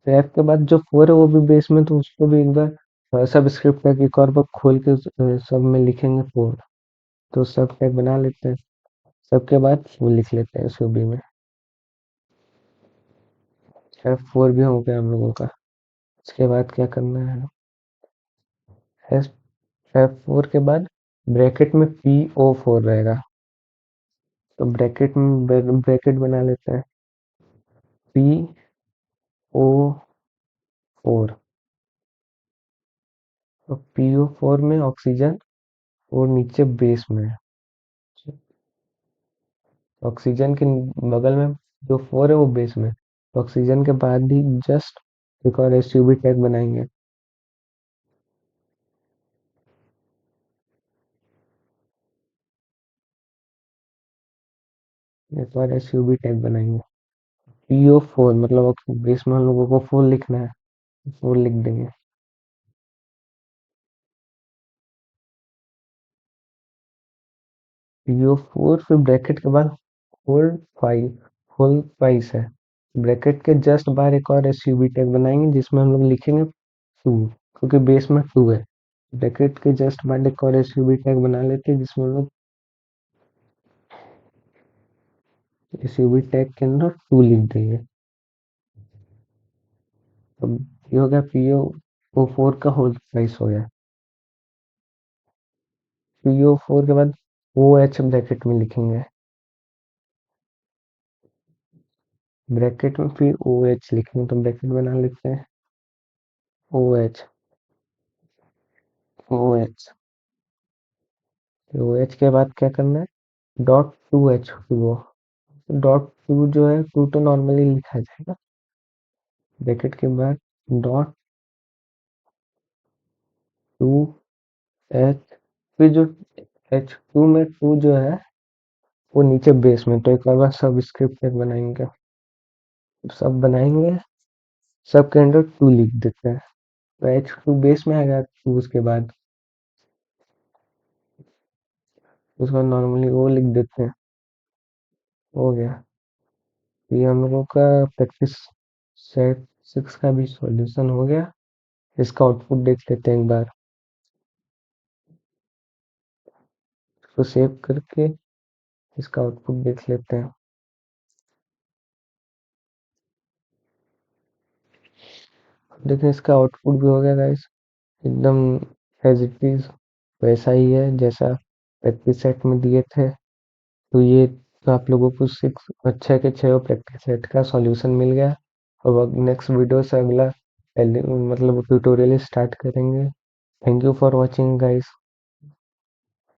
तो F के बाद जो 4 है वो भी बेस में, तो उसको भी एक बार सब स्क्रिप्ट टैग एक और बार खोल के सब में लिखेंगे 4, तो सब टैग बना लेते हैं। सबके बाद वो लिख लेते हैं SUB में। F4 भी हो गया हम लोगों का। उसके बाद क्या करना है, F4 के बाद ब्रैकेट में PO4 रहेगा, तो ब्रैकेट में ब्रैकेट बना लेते हैं, PO4। तो PO4 में ऑक्सीजन और नीचे बेस में है। ऑक्सीजन के बगल में जो 4 है वो बेस में, तो ऑक्सीजन के बाद ही जस्ट एक और SUB टैग बनाएंगे। एक और SUB टैग बनाएंगे, PO4, मतलब बेस में हम लोगों को 4 लिखना है, 4 लिख देंगे। PO4, फिर ब्रैकेट के बाद होल्ड 5, होल 5 है, ब्रैकेट के जस्ट बाहर एक और SUB टैग बनाएंगे जिसमें हम लोग लिखेंगे 2, क्योंकि बेस में 2 है। ब्रैकेट के जस्ट बाहर एक और SUB टैग बना लेते हैं जिसमें हम लोग SUB टैग के अंदर 2 लिख देंगे। अब ये हो गया PO4 का होल प्राइस हो गया। PO4 के बाद OH ब्रैकेट में लिखेंगे, ब्रैकेट में फिर OH लिखेंगे, तो ब्रैकेट बना लेते हैं OH, OH। OH के बाद क्या करना है, .2H2O। .2 जो है, 2 तो नॉर्मली लिखा जाएगा, ब्रैकेट के बाद .2H, फिर जो H2 में 2 जो है वो नीचे बेस में, तो एक और बार सब स्क्रिप्ट बनाएंगे, सब बनाएंगे, सब के अंदर 2 लिख देते हैं, तो H2 बेस में आएगा 2, उसके बाद उसका नॉर्मली वो लिख देते हैं, हो गया। ये हम लोगों का प्रैक्टिस सेट 6 का भी सॉल्यूशन हो गया। इसका आउटपुट देख लेते हैं एक बार, इसको सेव करके इसका आउटपुट देख लेते हैं। देखिए इसका आउटपुट भी हो गया गाइस, एकदम एज इट इज वैसा ही है जैसा प्रैक्टिस सेट में दिए थे। तो ये तो आप लोगों को 6 के 6 प्रैक्टिस सेट का सॉल्यूशन मिल गया। और नेक्स्ट वीडियो से अगला मतलब ट्यूटोरियल स्टार्ट करेंगे। Thank you for watching guys.